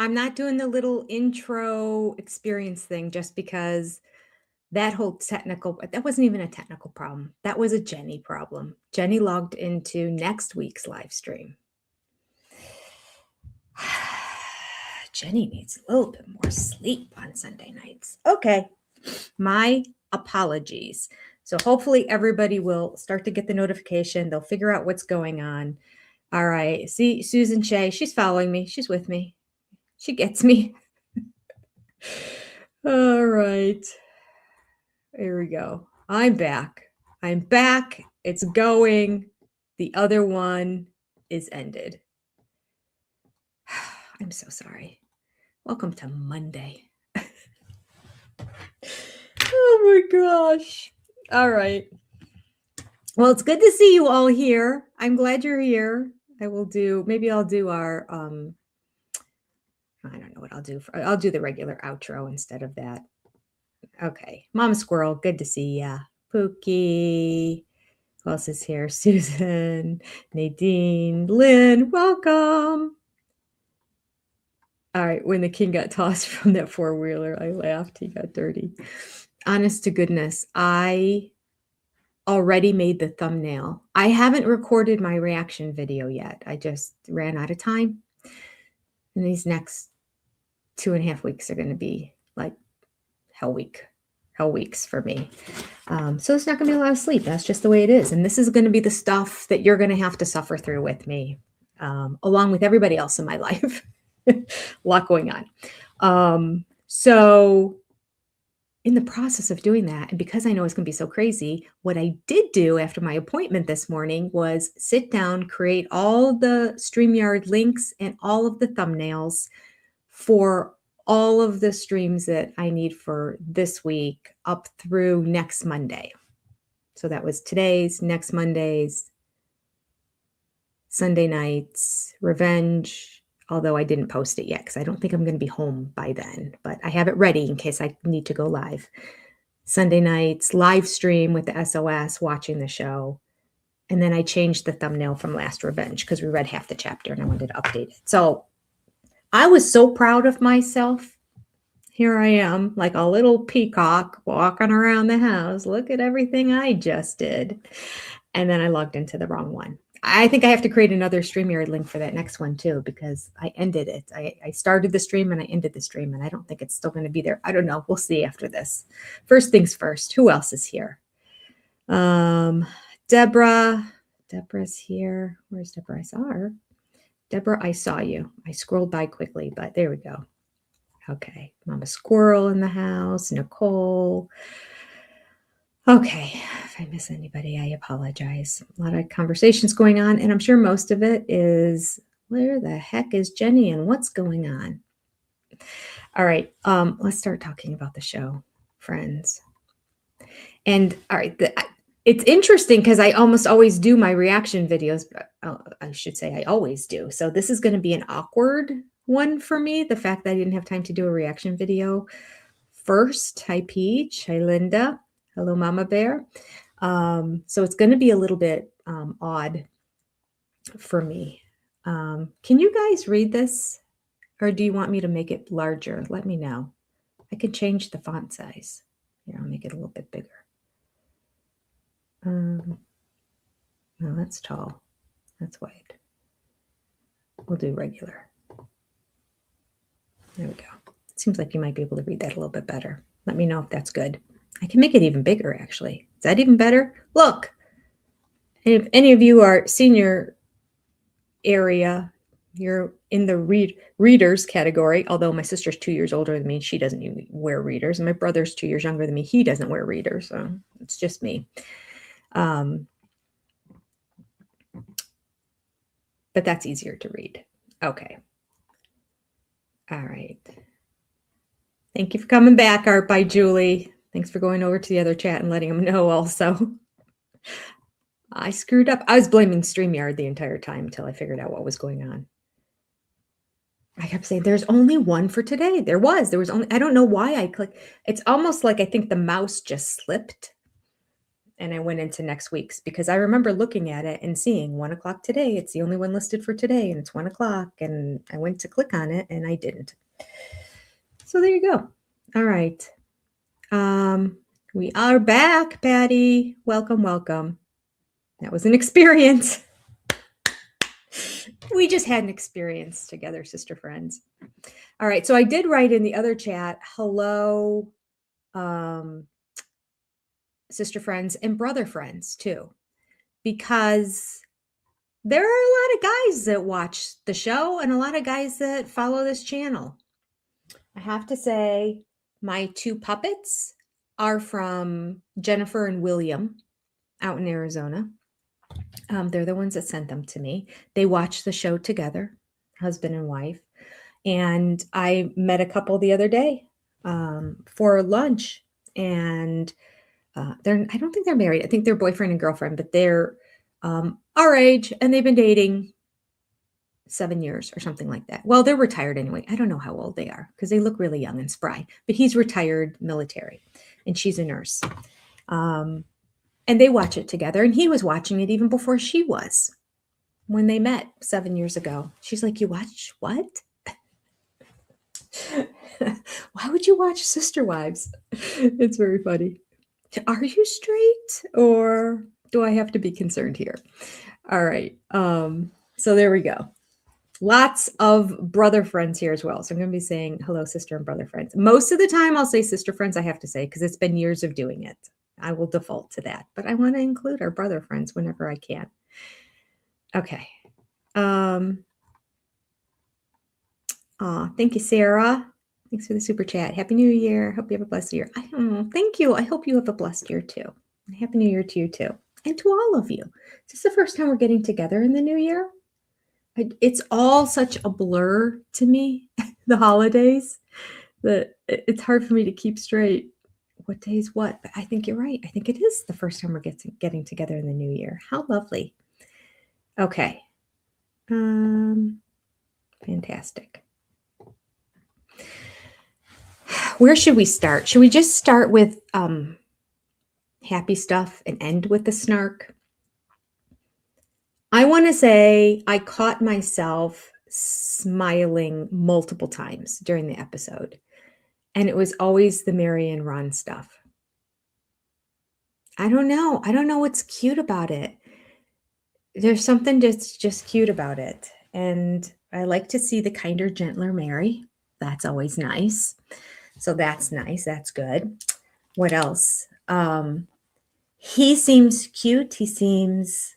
I'm not doing the little intro experience thing just because that whole that wasn't even a technical problem. That was a Jenny problem. Jenny logged into next week's live stream. Jenny needs a little bit more sleep on Sunday nights. Okay, my apologies. So hopefully everybody will start to get the notification. They'll figure out what's going on. All right. See, Susan Shea, she's following me. She's with me. She gets me. All right. Here we go. I'm back. I'm back. It's going. The other one is ended. I'm so sorry. Welcome to Monday. Oh my gosh. All right. Well, it's good to see you all here. I'm glad you're here. Maybe I'll do our, I don't know what I'll do. I'll do the regular outro instead of that. Okay. Mama Squirrel, good to see ya. Pookie. Who else is here? Susan, Nadine, Lynn, welcome. All right. When the king got tossed from that four-wheeler, I laughed. He got dirty. Honest to goodness, I already made the thumbnail. I haven't recorded my reaction video yet. I just ran out of time. And these next 2.5 weeks are going to be like hell weeks for me. So it's not going to be a lot of sleep. That's just the way it is. And this is going to be the stuff that you're going to have to suffer through with me, along with everybody else in my life. A lot going on. So in the process of doing that, and because I know it's going to be so crazy, what I did do after my appointment this morning was sit down, create all the StreamYard links and all of the thumbnails for all of the streams that I need for this week up through next Monday. So that was today's, next Monday's, Sunday nights, Revenge, although I didn't post it yet because I don't think I'm going to be home by then, but I have it ready in case I need to go live. Sunday nights, live stream with the SOS, watching the show. And then I changed the thumbnail from Last Revenge because we read half the chapter and I wanted to update it. So I was so proud of myself. Here I am, like a little peacock walking around the house. Look at everything I just did. And then I logged into the wrong one. I think I have to create another StreamYard link for that next one too, because I ended it. I started the stream and I ended the stream, and I don't think it's still going to be there. I don't know. We'll see after this. First things first. Who else is here? Deborah. Deborah's here. Where's Deborah? I saw her. Deborah, I saw you. I scrolled by quickly, but there we go. Okay. Mama Squirrel in the house. Nicole. Okay, if I miss anybody, I apologize. A lot of conversations going on, and I'm sure most of it is, where the heck is Jenny and what's going on? All right, let's start talking about the show, friends. And all right, it's interesting because I almost always do my reaction videos. I should say I always do. So this is going to be an awkward one for me, the fact that I didn't have time to do a reaction video first. Hi, Peach. Hi, Linda. Hello, Mama Bear. So it's going to be a little bit odd for me. Can you guys read this? Or do you want me to make it larger? Let me know. I can change the font size. Here, I'll make it a little bit bigger. No, that's tall. That's wide. We'll do regular. There we go. It seems like you might be able to read that a little bit better. Let me know if that's good. I can make it even bigger, actually. Is that even better? Look, if any of you are senior area, you're in the readers category, although my sister's 2 years older than me. She doesn't even wear readers. And my brother's 2 years younger than me. He doesn't wear readers. So it's just me. But that's easier to read. Okay. All right. Thank you for coming back, Art by Julie. Thanks for going over to the other chat and letting them know also. I screwed up. I was blaming StreamYard the entire time until I figured out what was going on. I kept saying, there's only one for today. There was only, I don't know why I clicked. It's almost like I think the mouse just slipped And I went into next week's because I remember looking at it and seeing 1 o'clock today. It's the only one listed for today, and it's 1 o'clock. And I went to click on it and I didn't. So there you go. All right. We are back, Patty. Welcome, welcome. That was an experience. We just had an experience together, sister friends. All right. So I did write in the other chat, hello, sister friends and brother friends too, because there are a lot of guys that watch the show and a lot of guys that follow this channel. I have to say, my 2 puppets are from Jennifer and William out in Arizona. They're the ones that sent them to me. They watch the show together, husband and wife. And I met a couple the other day for lunch. And I don't think they're married. I think they're boyfriend and girlfriend, but they're our age and they've been dating 7 years or something like that. Well, they're retired anyway. I don't know how old they are because they look really young and spry, but he's retired military and she's a nurse. And they watch it together. And he was watching it even before she was when they met 7 years ago. She's like, you watch what? Why would you watch Sister Wives? It's very funny. Are you straight or do I have to be concerned here? All right. So there we go. Lots of brother friends here as well. So I'm going to be saying hello, sister and brother friends. Most of the time I'll say sister friends, I have to say, because it's been years of doing it. I will default to that, but I want to include our brother friends whenever I can. Okay. Thank you, Sarah. Thanks for the super chat. Happy New Year. Hope you have a blessed year. Thank you. I hope you have a blessed year too. Happy New Year to you too. And to all of you. Is this the first time we're getting together in the new year? It's all such a blur to me, the holidays, that it's hard for me to keep straight what day is what. But I think you're right. I think it is the first time we're getting together in the new year. How lovely. Okay. Fantastic. Where should we start? Should we just start with happy stuff and end with the snark? I want to say I caught myself smiling multiple times during the episode. And it was always the Mary and Ron stuff. I don't know. I don't know what's cute about it. There's something that's just cute about it. And I like to see the kinder, gentler Mary. That's always nice. So that's nice. That's good. What else? He seems cute. He seems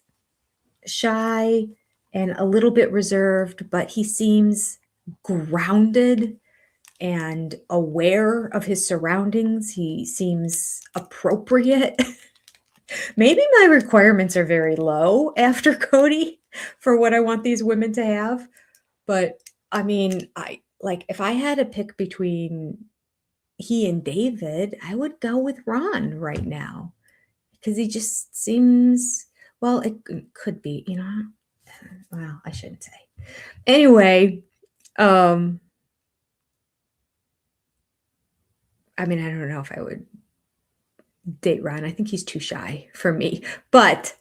shy and a little bit reserved, but he seems grounded and aware of his surroundings. He seems appropriate. Maybe my requirements are very low after Cody for what I want these women to have. But I mean, if I had to pick between he and David, I would go with Ron right now because he just seems, well, it could be, well, I shouldn't say. Anyway, I mean, I don't know if I would date Ron. I think he's too shy for me. But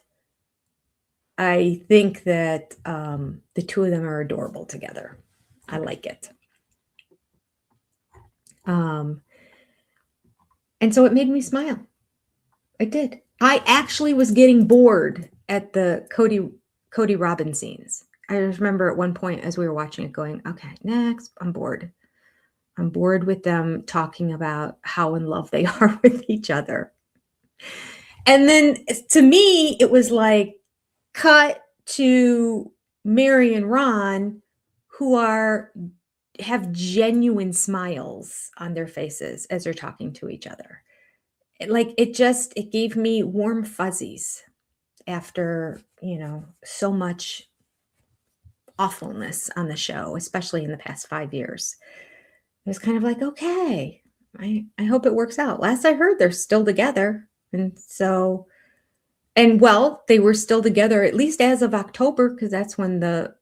I think that the two of them are adorable together. I like it. And so it made me smile. It did. I actually was getting bored at the Cody Robin scenes. I just remember at one point as we were watching it going, okay, next, I'm bored. I'm bored with them talking about how in love they are with each other. And then to me, it was like cut to Mary and Ron, who have genuine smiles on their faces as they're talking to each other. It gave me warm fuzzies after, so much awfulness on the show, especially in the past 5 years. It was kind of like, okay, I hope it works out. Last I heard, they're still together. Well, they were still together, at least as of October, because that's when the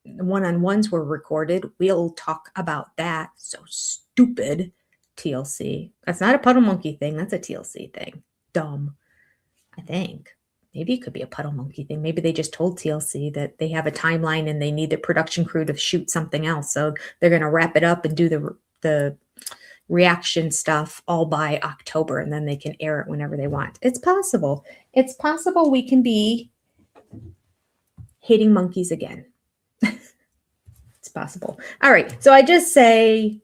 one-on-ones were recorded. We'll talk about that. So stupid. TLC. That's not a Puddle Monkey thing. That's a TLC thing. Dumb. I think. Maybe it could be a puddle monkey thing. Maybe they just told TLC that they have a timeline and they need the production crew to shoot something else. So they're going to wrap it up and do the reaction stuff all by October, and then they can air it whenever they want. It's possible. It's possible we can be hating monkeys again. It's possible. All right. So I just say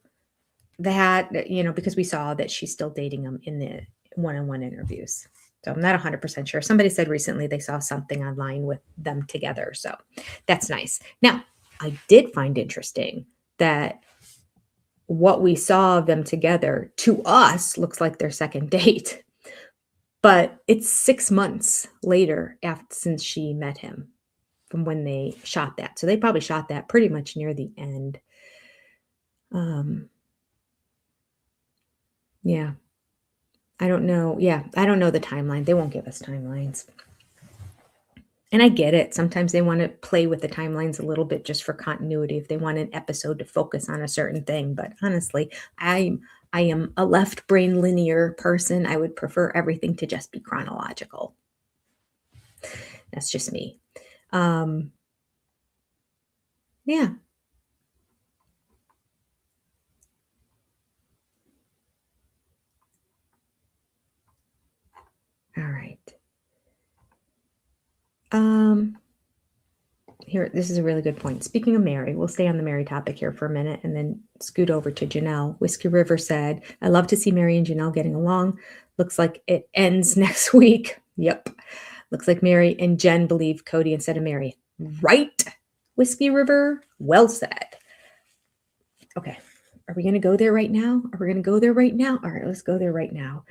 that, you know, because we saw that she's still dating him in the one-on-one interviews. So I'm not 100% sure. Somebody said recently they saw something online with them together. So that's nice. Now, I did find interesting that what we saw of them together to us looks like their second date, but it's 6 months later since she met him from when they shot that. So they probably shot that pretty much near the end. Yeah. I don't know. Yeah, I don't know the timeline. They won't give us timelines. And I get it. Sometimes they want to play with the timelines a little bit just for continuity if they want an episode to focus on a certain thing. But honestly, I am a left brain linear person. I would prefer everything to just be chronological. That's just me. Yeah. All right. Here, this is a really good point. Speaking of Mary, we'll stay on the Mary topic here for a minute and then scoot over to Janelle. Whiskey River said, I love to see Mary and Janelle getting along. Looks like it ends next week. Yep. Looks like Mary and Jen believe Cody instead of Mary. Right, Whiskey River? Well said. Okay. Are we going to go there right now? Are we going to go there right now? All right, let's go there right now.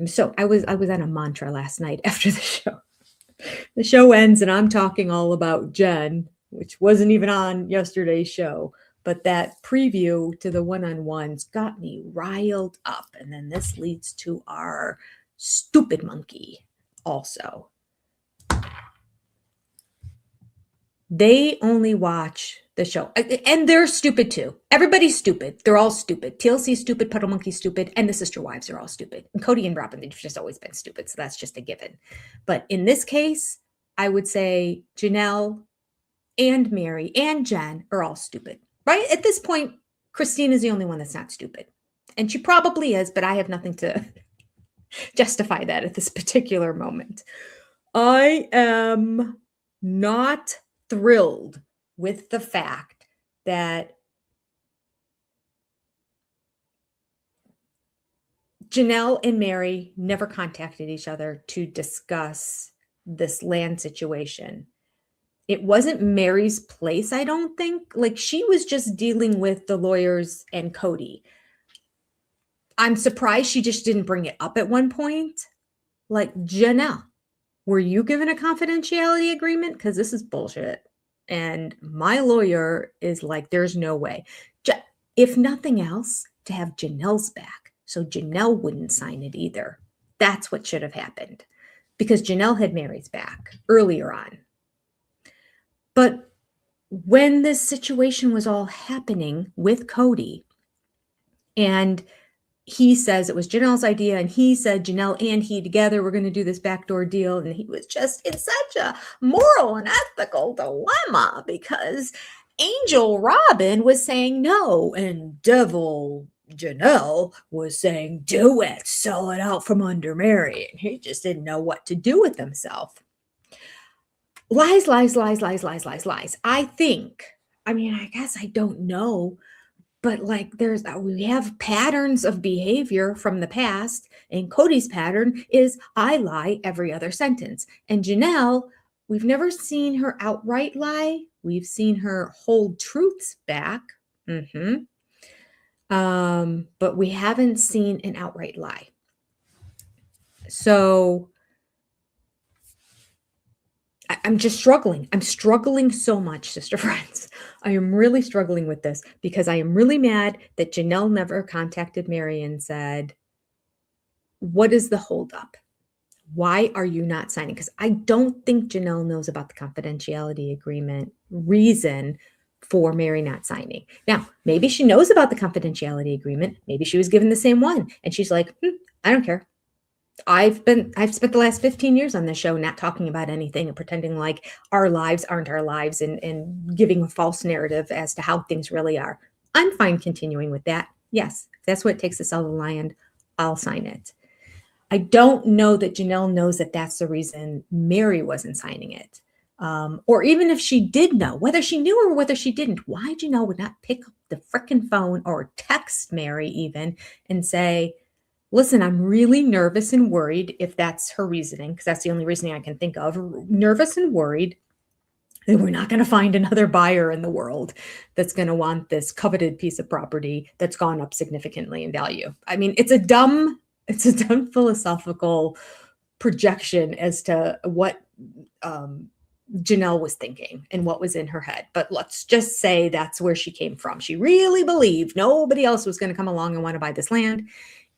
So I was on a mantra last night after the show. The show ends and I'm talking all about Jen, which wasn't even on yesterday's show. But that preview to the one-on-ones got me riled up. And then this leads to our stupid monkey also. They only watch the show. And they're stupid too. Everybody's stupid. They're all stupid. TLC's stupid, Puddle Monkey's stupid, and the Sister Wives are all stupid. And Cody and Robin, they've just always been stupid. So that's just a given. But in this case, I would say Janelle and Mary and Jen are all stupid. Right? At this point, Christine is the only one that's not stupid. And she probably is, but I have nothing to justify that at this particular moment. I am not thrilled with the fact that Janelle and Mary never contacted each other to discuss this land situation. It wasn't Mary's place, I don't think. Like, she was just dealing with the lawyers and Cody. I'm surprised she just didn't bring it up at one point. Like, Janelle, were you given a confidentiality agreement? Because this is bullshit. And my lawyer is like, there's no way. If nothing else, to have Janelle's back. So Janelle wouldn't sign it either. That's what should have happened. Because Janelle had Mary's back earlier on. But when this situation was all happening with Cody, and he says it was Janelle's idea, and he said Janelle and he together were going to do this backdoor deal, and he was just in such a moral and ethical dilemma because Angel Robin was saying no, and Devil Janelle was saying do it, sell it out from under Mary, and he just didn't know what to do with himself. Lies, lies, lies, lies, lies, lies, lies. I guess I don't know. But like we have patterns of behavior from the past, and Cody's pattern is I lie every other sentence. And Janelle, we've never seen her outright lie. We've seen her hold truths back. But we haven't seen an outright lie. So I'm just struggling. I'm struggling so much, sister friends. I am really struggling with this because I am really mad that Janelle never contacted Mary and said, what is the holdup? Why are you not signing? Because I don't think Janelle knows about the confidentiality agreement reason for Mary not signing. Now, maybe she knows about the confidentiality agreement. Maybe she was given the same one. And she's like, I don't care. I've spent the last 15 years on this show not talking about anything and pretending like our lives aren't our lives and giving a false narrative as to how things really are. I'm fine continuing with that. Yes, if that's what it takes to sell the land, I'll sign it. I don't know that Janelle knows that that's the reason Mary wasn't signing it. Or even if she did know, whether she knew or whether she didn't, why Janelle would not pick up the frickin' phone or text Mary even and say, listen, I'm really nervous and worried, if that's her reasoning, because that's the only reasoning I can think of. Nervous and worried that we're not going to find another buyer in the world that's going to want this coveted piece of property that's gone up significantly in value. I mean, it's a dumb philosophical projection as to what Janelle was thinking and what was in her head. But let's just say that's where she came from. She really believed nobody else was going to come along and want to buy this land.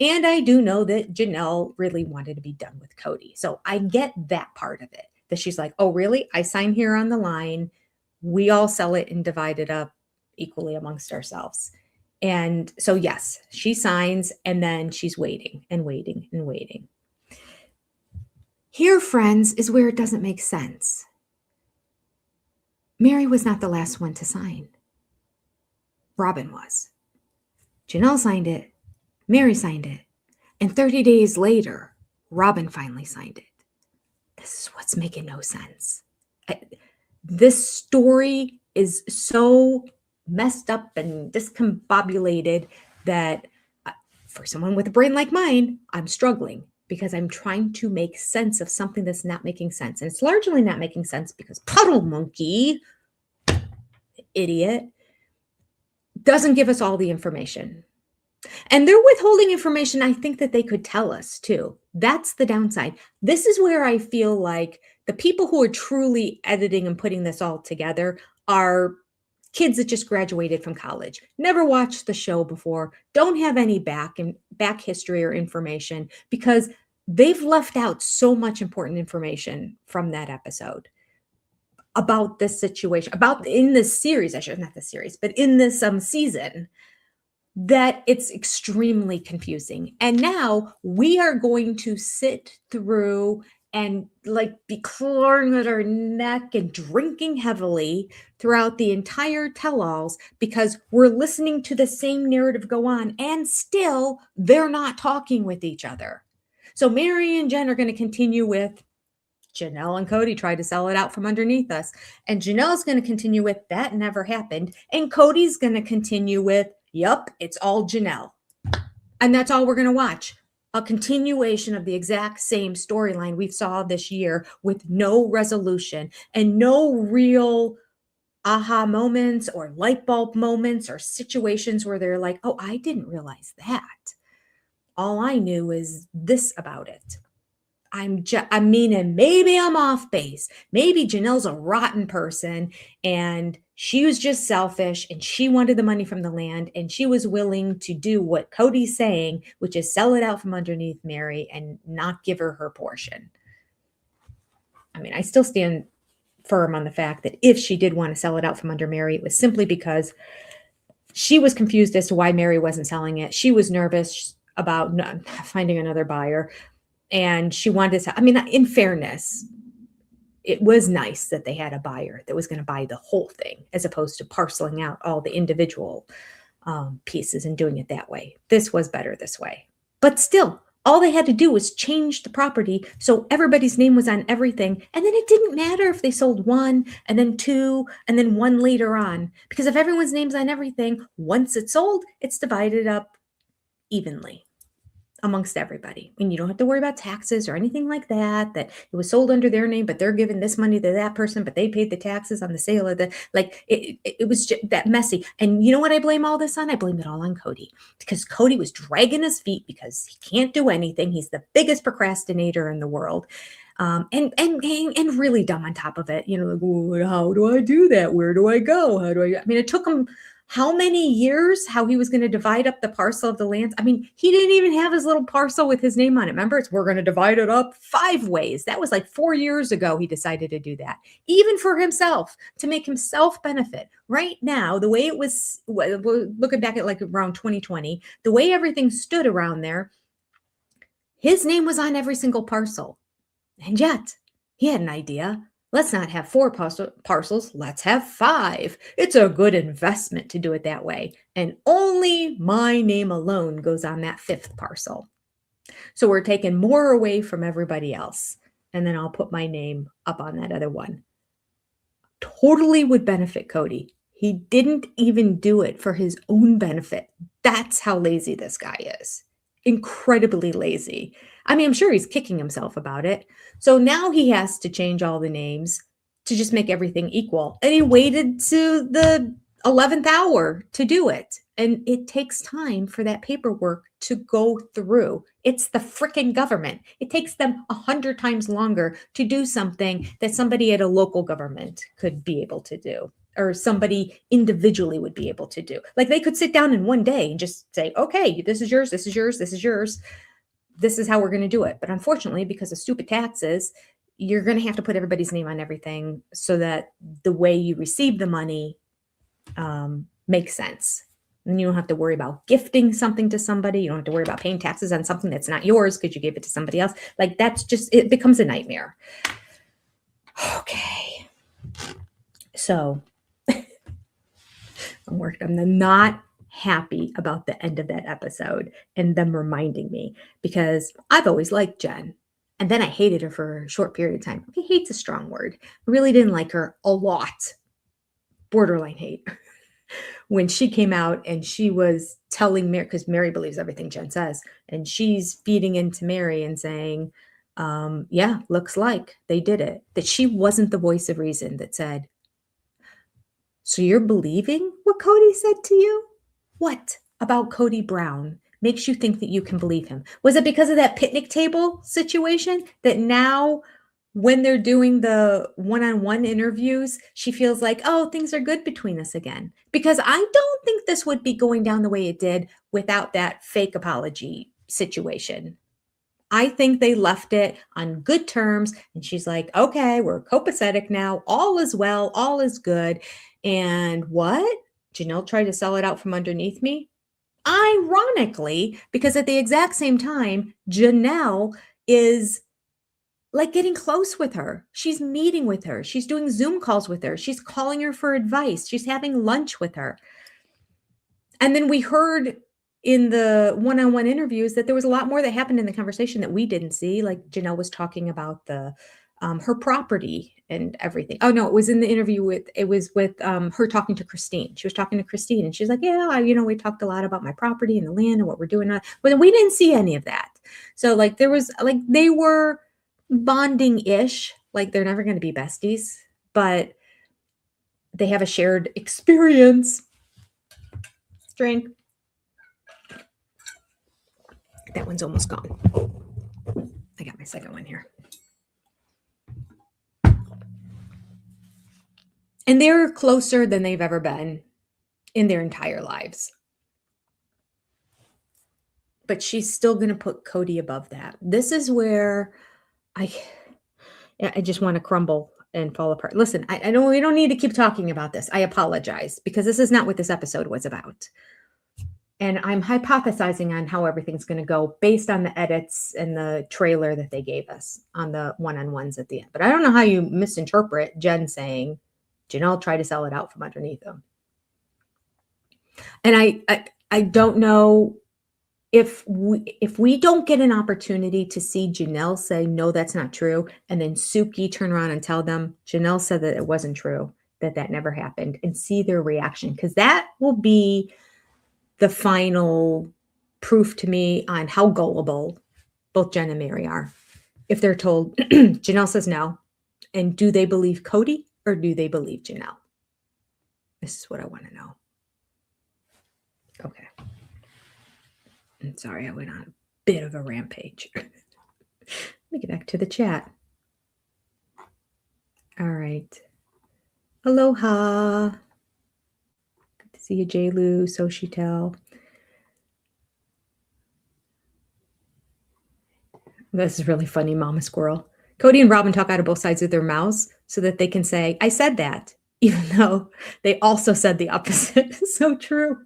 And I do know that Janelle really wanted to be done with Cody. So I get that part of it, that she's like, oh, really? I sign here on the line. We all sell it and divide it up equally amongst ourselves. And so, yes, she signs and then she's waiting and waiting and waiting. Here, friends, is where it doesn't make sense. Mary was not the last one to sign. Robin was. Janelle signed it. Mary signed it. And 30 days later, Robin finally signed it. This is what's making no sense. This story is so messed up and discombobulated that for someone with a brain like mine, I'm struggling because I'm trying to make sense of something that's not making sense. And it's largely not making sense because Puddle Monkey, idiot, doesn't give us all the information. And they're withholding information I think that they could tell us too. That's the downside. This is where I feel like the people who are truly editing and putting this all together are kids that just graduated from college, never watched the show before, don't have any back history or information, because they've left out so much important information from that episode about this situation, about in this series, not this series, but in this season, that it's extremely confusing. And now we are going to sit through and like be clawing at our neck and drinking heavily throughout the entire tell-alls because we're listening to the same narrative go on and still they're not talking with each other. So Mary and Jen are going to continue with Janelle and Cody tried to sell it out from underneath us. And Janelle's going to continue with that never happened. And Cody's going to continue with, yup, it's all Janelle. And that's all we're going to watch. A continuation of the exact same storyline we saw this year with no resolution and no real aha moments or light bulb moments or situations where they're like, oh, I didn't realize that. All I knew is this about it. And maybe I'm off base. Maybe Janelle's a rotten person and she was just selfish and she wanted the money from the land and she was willing to do what Cody's saying, which is sell it out from underneath Mary and not give her portion. I mean, I still stand firm on the fact that if she did want to sell it out from under Mary, it was simply because she was confused as to why Mary wasn't selling it. She was nervous about not finding another buyer. And she wanted to, in fairness, it was nice that they had a buyer that was going to buy the whole thing as opposed to parceling out all the individual pieces and doing it that way. This was better this way. But still, all they had to do was change the property so everybody's name was on everything. And then it didn't matter if they sold one and then two and then one later on. Because if everyone's name's on everything, once it's sold, it's divided up evenly amongst everybody. And you don't have to worry about taxes or anything like that, that it was sold under their name, but they're giving this money to that person, but they paid the taxes on the sale of it was just that messy. And you know what I blame all this on? I blame it all on Cody, because Cody was dragging his feet because he can't do anything. He's the biggest procrastinator in the world. And really dumb on top of it, like, well, how do I do that? Where do I go? It took him how many years, how he was going to divide up the parcel of the lands. He didn't even have his little parcel with his name on it. Remember, we're going to divide it up 5 ways. That was like 4 years ago. He decided to do that, even for himself, to make himself benefit. Right now, the way it was, looking back at like around 2020, the way everything stood around there, His name was on every single parcel. And yet, he had an idea. Let's not have 4 parcels, let's have 5. It's a good investment to do it that way. And only my name alone goes on that 5th parcel. So we're taking more away from everybody else. And then I'll put my name up on that other one. Totally would benefit Cody. He didn't even do it for his own benefit. That's how lazy this guy is. Incredibly lazy. I mean, I'm sure he's kicking himself about it. So now he has to change all the names to just make everything equal. And he waited to the 11th hour to do it. And it takes time for that paperwork to go through. It's the freaking government. It takes them 100 times longer to do something that somebody at a local government could be able to do, or somebody individually would be able to do. Like they could sit down in one day and just say, okay, this is yours, this is yours, this is yours. This is how we're going to do it. But unfortunately, because of stupid taxes, you're going to have to put everybody's name on everything so that the way you receive the money makes sense. And you don't have to worry about gifting something to somebody. You don't have to worry about paying taxes on something that's not yours because you gave it to somebody else. Like that's just, it becomes a nightmare. Okay. So I'm not happy about the end of that episode and them reminding me, because I've always liked Jen. And then I hated her for a short period of time. Okay, hate's a strong word. I really didn't like her a lot. Borderline hate. When she came out and she was telling Mary, because Mary believes everything Jen says, and she's feeding into Mary and saying, yeah, looks like they did it. That she wasn't the voice of reason that said, so you're believing what Cody said to you? What about Cody Brown makes you think that you can believe him? Was it because of that picnic table situation that now when they're doing the one-on-one interviews, she feels like, oh, things are good between us again? Because I don't think this would be going down the way it did without that fake apology situation. I think they left it on good terms. And she's like, okay, we're copacetic now. All is well. All is good. And what? Janelle tried to sell it out from underneath me? Ironically, because at the exact same time, Janelle is like getting close with her. She's meeting with her. She's doing Zoom calls with her. She's calling her for advice. She's having lunch with her. And then we heard in the one-on-one interviews that there was a lot more that happened in the conversation that we didn't see. Like Janelle was talking about the her property and everything. Oh no, it was in the interview with her talking to Christine. She was talking to Christine and she's like, yeah, we talked a lot about my property and the land and what we're doing. But we didn't see any of that. So like there was like they were bonding-ish, like they're never going to be besties, but they have a shared experience. Drink. That one's almost gone. I got my second one here. And they're closer than they've ever been in their entire lives. But she's still going to put Cody above that. This is where I just want to crumble and fall apart. Listen, I know we don't need to keep talking about this. I apologize because this is not what this episode was about. And I'm hypothesizing on how everything's going to go based on the edits and the trailer that they gave us on the one-on-ones at the end. But I don't know how you misinterpret Jen saying, Janelle tried to sell it out from underneath them. And I don't know if we don't get an opportunity to see Janelle say, no, that's not true. And then Suki turn around and tell them, Janelle said that it wasn't true, that never happened, and see their reaction. Because that will be the final proof to me on how gullible both Jen and Mary are. If they're told, Janelle says no, and do they believe Cody or do they believe Janelle? This is what I want to know. Okay. I'm sorry, I went on a bit of a rampage. Let me get back to the chat. All right. Aloha. Good to see you, J-Lu, Soshitel. This is really funny, Mama Squirrel. Cody and Robin talk out of both sides of their mouths so that they can say, I said that, even though they also said the opposite. So true.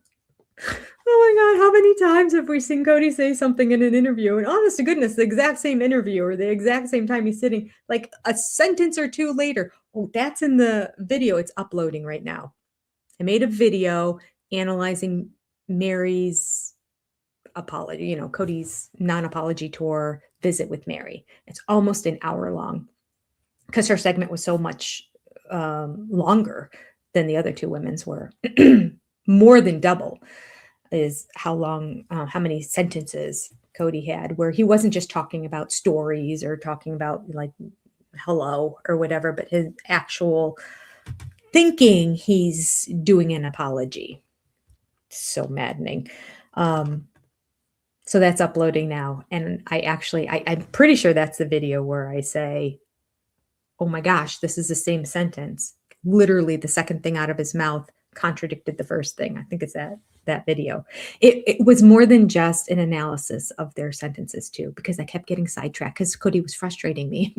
Oh my God, how many times have we seen Cody say something in an interview? And honest to goodness, the exact same interview or the exact same time he's sitting, like a sentence or two later. Oh, that's in the video. It's uploading right now. I made a video analyzing Mary's apology, Cody's non-apology tour visit with Mary. It's almost an hour long because her segment was so much longer than the other two women's were. More than double is how long, how many sentences Cody had, where he wasn't just talking about stories or talking about like hello or whatever, but his actual thinking he's doing an apology. So maddening. So that's uploading now. And I'm pretty sure that's the video where I say, oh my gosh, this is the same sentence. Literally the second thing out of his mouth contradicted the first thing. I think it's that video. It was more than just an analysis of their sentences too, because I kept getting sidetracked because Cody was frustrating me.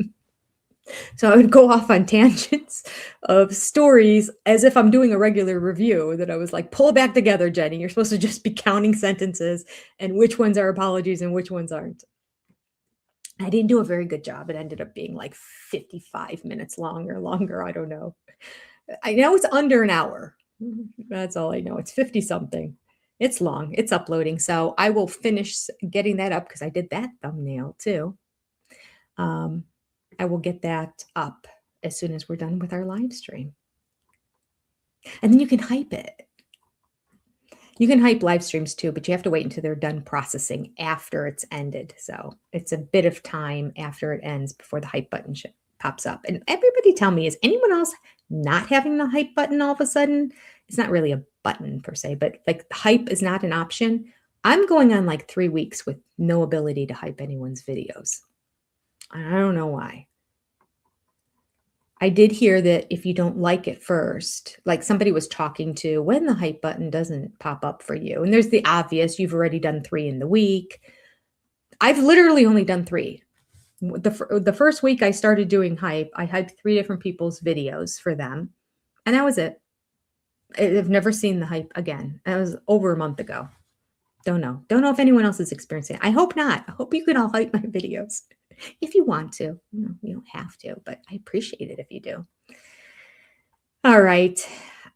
So I would go off on tangents of stories as if I'm doing a regular review, that I was like, pull it back together, Jenny. You're supposed to just be counting sentences and which ones are apologies and which ones aren't. I didn't do a very good job. It ended up being like 55 minutes long or longer. I don't know. I know it's under an hour. That's all I know. It's 50 something. It's long. It's uploading. So I will finish getting that up because I did that thumbnail too. I will get that up as soon as we're done with our live stream. And then you can hype it. You can hype live streams too, but you have to wait until they're done processing after it's ended. So it's a bit of time after it ends before the hype button pops up. And everybody tell me, is anyone else not having the hype button all of a sudden? It's not really a button per se, but like hype is not an option. I'm going on like 3 weeks with no ability to hype anyone's videos. I don't know why. I did hear that if you don't like it first, like somebody was talking to when the hype button doesn't pop up for you, and there's the obvious, you've already done 3 in the week. I've literally only done 3. The first week I started doing hype, I hyped 3 different people's videos for them, and that was it. I've never seen the hype again. That was over a month ago. Don't know if anyone else is experiencing it. I hope not. I hope you can all hype my videos. If you want to, you don't have to, but I appreciate it if you do. All right.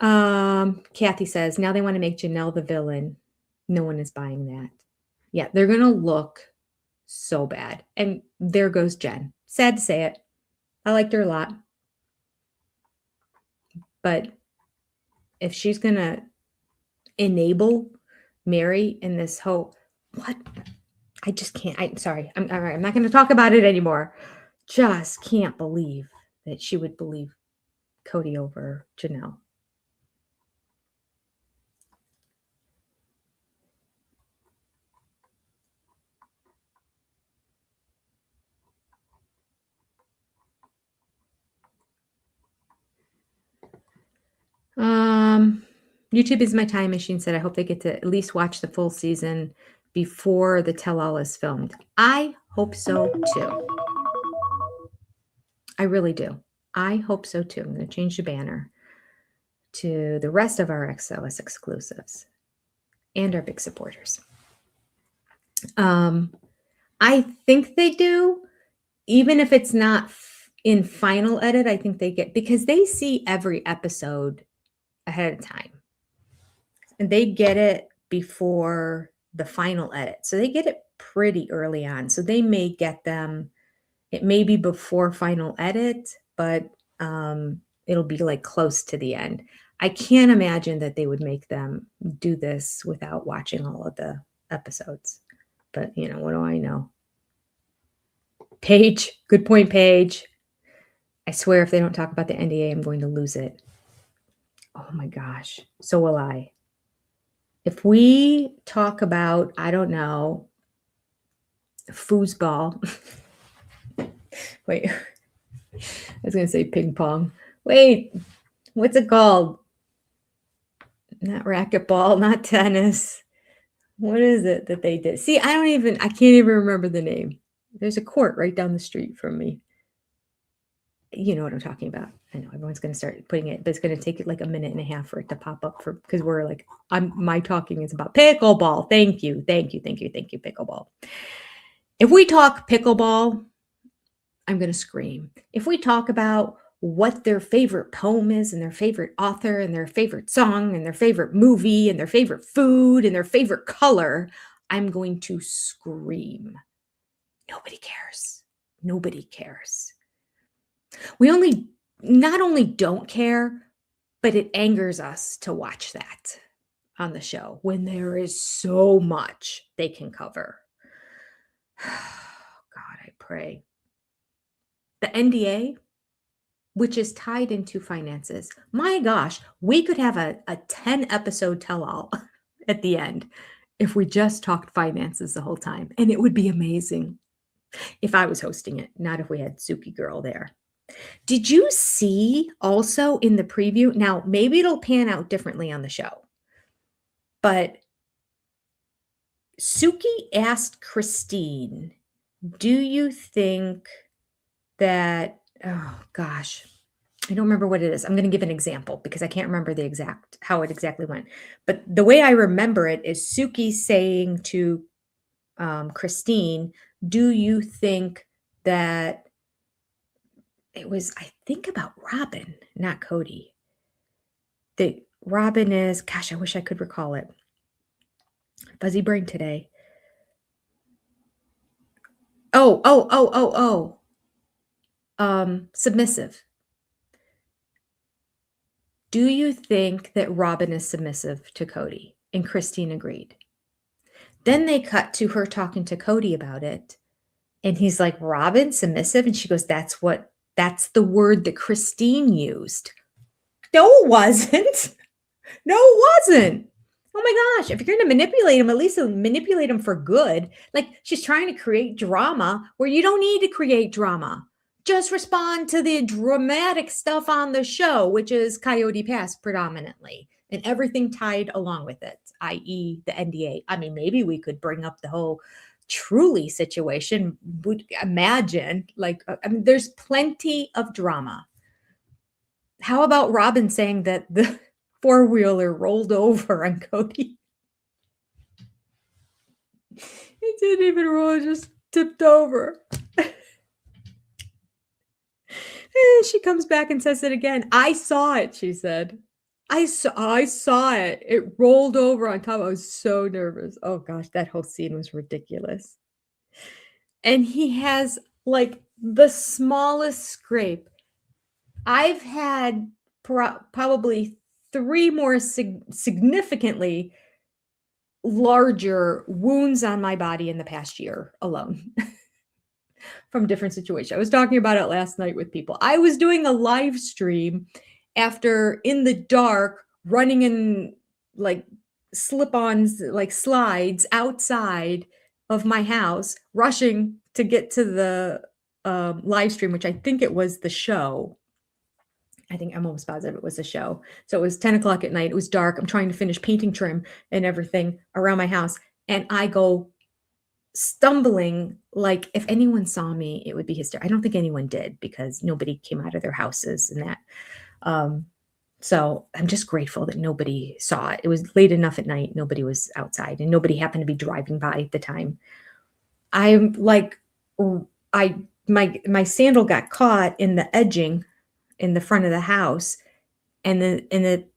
Kathy says, now they want to make Janelle the villain. No one is buying that. Yeah, they're going to look so bad. And there goes Jen. Sad to say it. I liked her a lot. But if she's going to enable Mary in this whole, what? I just can't. I'm sorry. I'm all right. I'm not going to talk about it anymore. Just can't believe that she would believe Cody over Janelle. YouTube is my time machine, said I hope they get to at least watch the full season before the tell-all is filmed. I hope so too. I really do. I hope so too. I'm going to change the banner to the rest of our XOS exclusives and our big supporters. I think they do, even if it's not in final edit. I think they get, because they see every episode ahead of time and they get it before the final edit. So they get it pretty early on. So they may get them, it may be before final edit, but it'll be like close to the end. I can't imagine that they would make them do this without watching all of the episodes. But, what do I know? Paige, good point, Paige. I swear if they don't talk about the NDA, I'm going to lose it. Oh my gosh. So will I. If we talk about, I don't know, foosball. Wait, I was going to say ping pong. Wait, what's it called? Not racquetball, not tennis. What is it that they did? See, I can't even remember the name. There's a court right down the street from me. You know what I'm talking about. I know everyone's going to start putting it, but it's going to take like a minute and a half for it to pop up because we're like, my talking is about pickleball. Thank you, pickleball. If we talk pickleball, I'm going to scream. If we talk about what their favorite poem is and their favorite author and their favorite song and their favorite movie and their favorite food and their favorite color, I'm going to scream. Nobody cares. Nobody cares. We not only don't care, but it angers us to watch that on the show when there is so much they can cover. God, I pray. The NDA, which is tied into finances. My gosh, we could have a 10 episode tell all at the end if we just talked finances the whole time. And it would be amazing if I was hosting it, not if we had Suki Girl there. Did you see also in the preview? Now, maybe it'll pan out differently on the show, but Suki asked Christine, do you think that, oh gosh, I don't remember what it is. I'm going to give an example because I can't remember how it exactly went. But the way I remember it is Suki saying to Christine, do you think that it was, I think about Robin, not Cody. That Robin is, gosh, I wish I could recall it. Fuzzy brain today. Submissive. Do you think that Robin is submissive to Cody? And Christine agreed. Then they cut to her talking to Cody about it. And he's like, Robin, submissive? And she goes, that's the word that Christine used. No, it wasn't. No, it wasn't. Oh my gosh. If you're going to manipulate him, at least manipulate him for good. Like she's trying to create drama where you don't need to create drama. Just respond to the dramatic stuff on the show, which is Coyote Pass predominantly, and everything tied along with it, i.e. the NDA. I mean, maybe we could bring up the whole Truly situation. Would imagine, like, I mean, there's plenty of drama. How about Robin saying that the four-wheeler rolled over on Cody? It didn't even roll, it just tipped over. And she comes back and says it again. I saw it, she said. I saw it. It rolled over on top. I was so nervous. Oh gosh, that whole scene was ridiculous. And he has like the smallest scrape. I've had probably 3 more significantly larger wounds on my body in the past year alone. From different situations. I was talking about it last night with people. I was doing a live stream after in the dark running in like slip-ons, like slides outside of my house, rushing to get to the live stream, which I think it was the show. I think I'm almost positive it was the show. So it was 10 o'clock at night. It was dark. I'm trying to finish painting trim and everything around my house. And I go stumbling, like if anyone saw me, it would be hysterical. I don't think anyone did because nobody came out of their houses and that. So I'm just grateful that nobody saw it. It was late enough at night. Nobody was outside and nobody happened to be driving by at the time. I'm like, my sandal got caught in the edging in the front of the house and it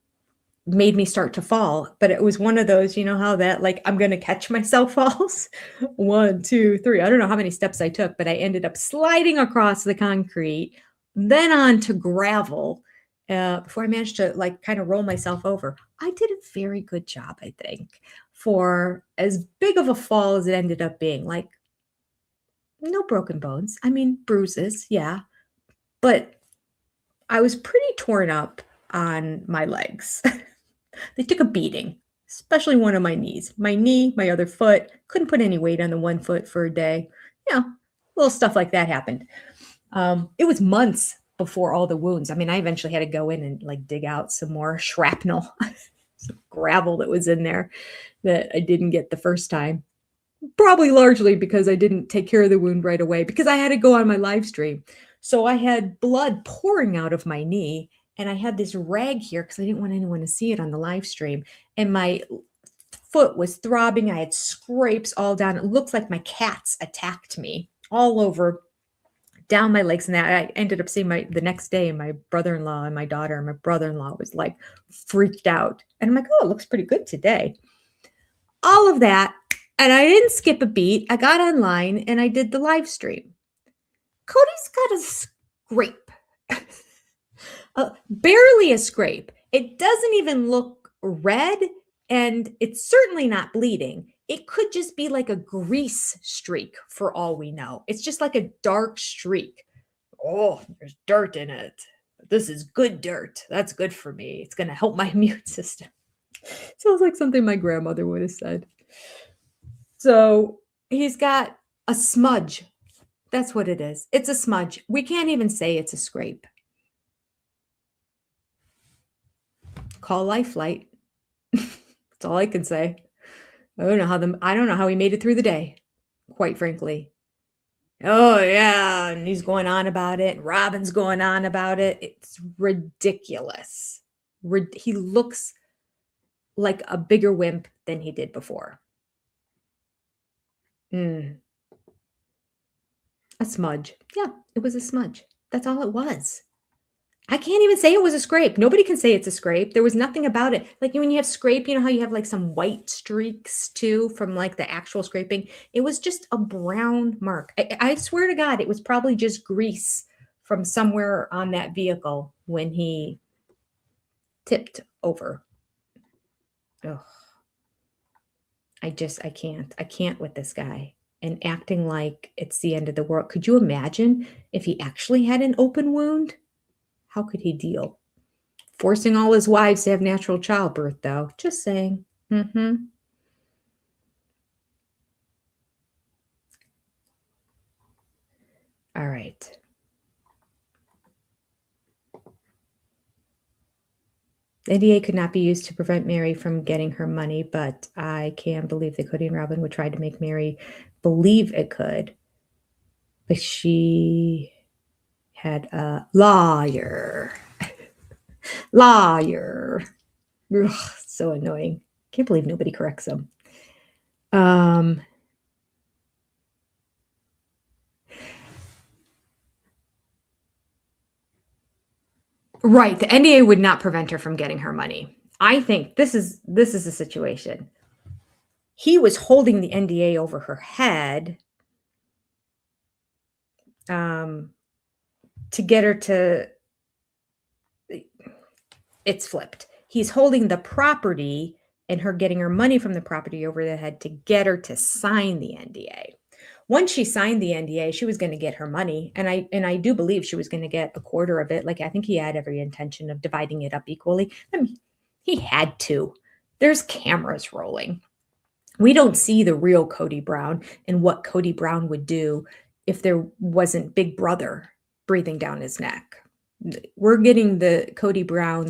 made me start to fall. But it was one of those, you know how that like I'm going to catch myself falls. 1, 2, 3. I don't know how many steps I took, but I ended up sliding across the concrete, then onto gravel before I managed to like kind of roll myself over. I did a very good job, I think, for as big of a fall as it ended up being. Like no broken bones. I mean, bruises, yeah, but I was pretty torn up on my legs. They took a beating, especially one of my knees. My knee, my other foot, couldn't put any weight on the one foot for a day. Yeah, little stuff like that happened. It was months before all the wounds. I mean, I eventually had to go in and like dig out some more shrapnel, some gravel that was in there that I didn't get the first time. Probably largely because I didn't take care of the wound right away because I had to go on my live stream. So I had blood pouring out of my knee, and I had this rag here because I didn't want anyone to see it on the live stream. And my foot was throbbing. I had scrapes all down. It looked like my cats attacked me all over down my legs. And that I ended up seeing the next day my brother-in-law and my daughter, and my brother-in-law was like freaked out. And I'm like, oh, it looks pretty good today. All of that. And I didn't skip a beat. I got online and I did the live stream. Cody's got a scrape. Barely a scrape. It doesn't even look red, and it's certainly not bleeding. It could just be like a grease streak for all we know. It's just like a dark streak. Oh, there's dirt in it. This is good dirt. That's good for me. It's going to help my immune system. Sounds like something my grandmother would have said. So he's got a smudge. That's what it is. It's a smudge. We can't even say it's a scrape. Call Lifeline. That's all I can say. I don't know how he made it through the day, quite frankly. Oh yeah, and he's going on about it. Robin's going on about it. It's ridiculous. He looks like a bigger wimp than he did before. A smudge. Yeah, it was a smudge. That's all it was. I can't even say it was a scrape. Nobody can say it's a scrape. There was nothing about it. Like when you have scrape, you know how you have like some white streaks too from like the actual scraping? It was just a brown mark. I swear to God, it was probably just grease from somewhere on that vehicle when he tipped over. Ugh. I can't with this guy. And acting like it's the end of the world. Could you imagine if he actually had an open wound? How could he deal? Forcing all his wives to have natural childbirth, though. Just saying. All right. The NDA could not be used to prevent Mary from getting her money, but I can believe that Cody and Robin would try to make Mary believe it could. But she had a lawyer. Lawyer. Ugh, so annoying. Can't believe nobody corrects them. Right. The NDA would not prevent her from getting her money. I think this is a situation. He was holding the NDA over her head to get her to, it's flipped. He's holding the property and her getting her money from the property over the head to get her to sign the NDA. Once she signed the NDA, she was going to get her money. And I do believe she was going to get a quarter of it. Like, I think he had every intention of dividing it up equally. I mean, he had to. There's cameras rolling. We don't see the real Cody Brown and what Cody Brown would do if there wasn't Big Brother breathing down his neck. We're getting the Cody Brown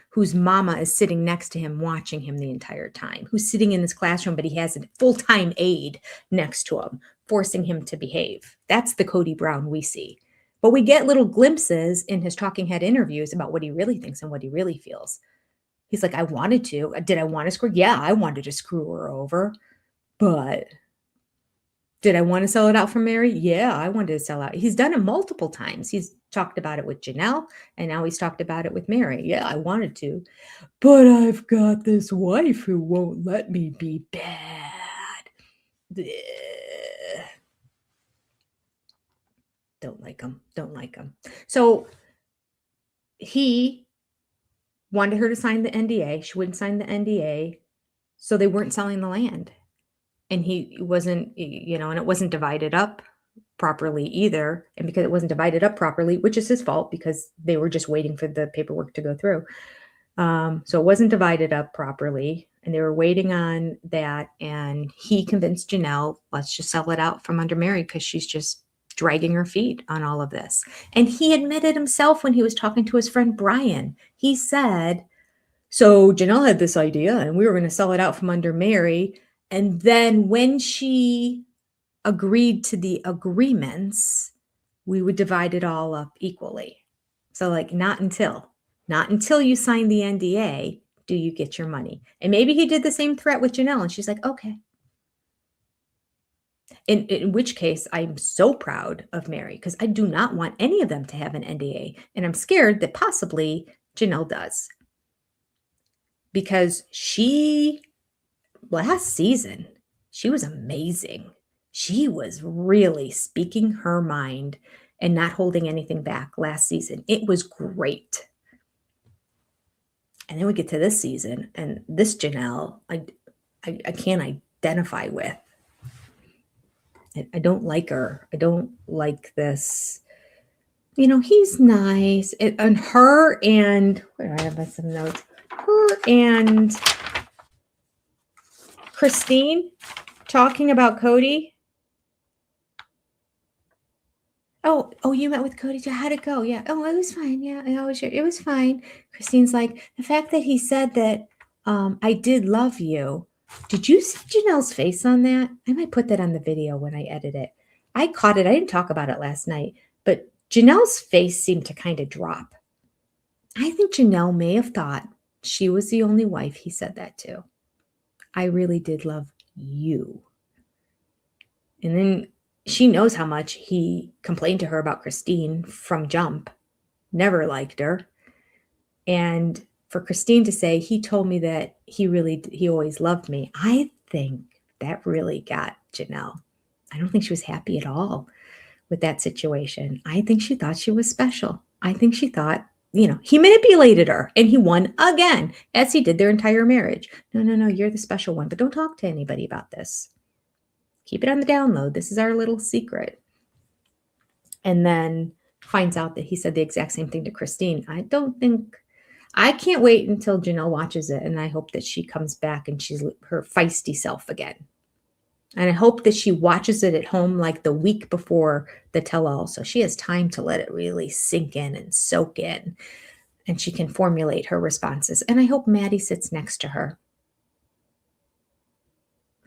whose mama is sitting next to him, watching him the entire time, who's sitting in his classroom, but he has a full-time aide next to him, forcing him to behave. That's the Cody Brown we see. But we get little glimpses in his talking head interviews about what he really thinks and what he really feels. He's like, I wanted to. Did I want to screw? Yeah, I wanted to screw her over. But did I want to sell it out for Mary? Yeah, I wanted to sell out. He's done it multiple times. He's talked about it with Janelle, and now he's talked about it with Mary. Yeah, I wanted to. But I've got this wife who won't let me be bad. Blech. Don't like him. Don't like him. So he wanted her to sign the NDA. She wouldn't sign the NDA. So they weren't selling the land. And he wasn't, and it wasn't divided up properly either. And because it wasn't divided up properly, which is his fault because they were just waiting for the paperwork to go through. So it wasn't divided up properly and they were waiting on that. And he convinced Janelle, let's just sell it out from under Mary because she's just dragging her feet on all of this. And he admitted himself when he was talking to his friend Brian, he said, so Janelle had this idea and we were going to sell it out from under Mary. And then when she agreed to the agreements, we would divide it all up equally. So like not until you sign the NDA do you get your money. And maybe he did the same threat with Janelle and she's like, okay. In which case I'm so proud of Mary because I do not want any of them to have an NDA. And I'm scared that possibly Janelle does. Because last season, she was amazing. She was really speaking her mind and not holding anything back last season. It was great. And then we get to this season, and this Janelle, I can't identify with. I don't like her. I don't like this. He's nice. And her and, where do I have some notes? Her and Christine talking about Cody. Oh, you met with Cody. How'd it go? Yeah. Oh, it was fine. Yeah, it was fine. Christine's like, the fact that he said that I did love you. Did you see Janelle's face on that? I might put that on the video when I edit it. I caught it. I didn't talk about it last night, but Janelle's face seemed to kind of drop. I think Janelle may have thought she was the only wife he said that to. I really did love you. And then she knows how much he complained to her about Christine from jump, never liked her. And for Christine to say, he told me that he always loved me. I think that really got Janelle. I don't think she was happy at all with that situation. I think she thought she was special. I think she thought, he manipulated her and he won again, as he did their entire marriage. No, you're the special one, but don't talk to anybody about this. Keep it on the download. This is our little secret. And then finds out that he said the exact same thing to Christine. I can't wait until Janelle watches it. And I hope that she comes back and she's her feisty self again. And I hope that she watches it at home like the week before the tell-all. So she has time to let it really sink in and soak in. And she can formulate her responses. And I hope Maddie sits next to her.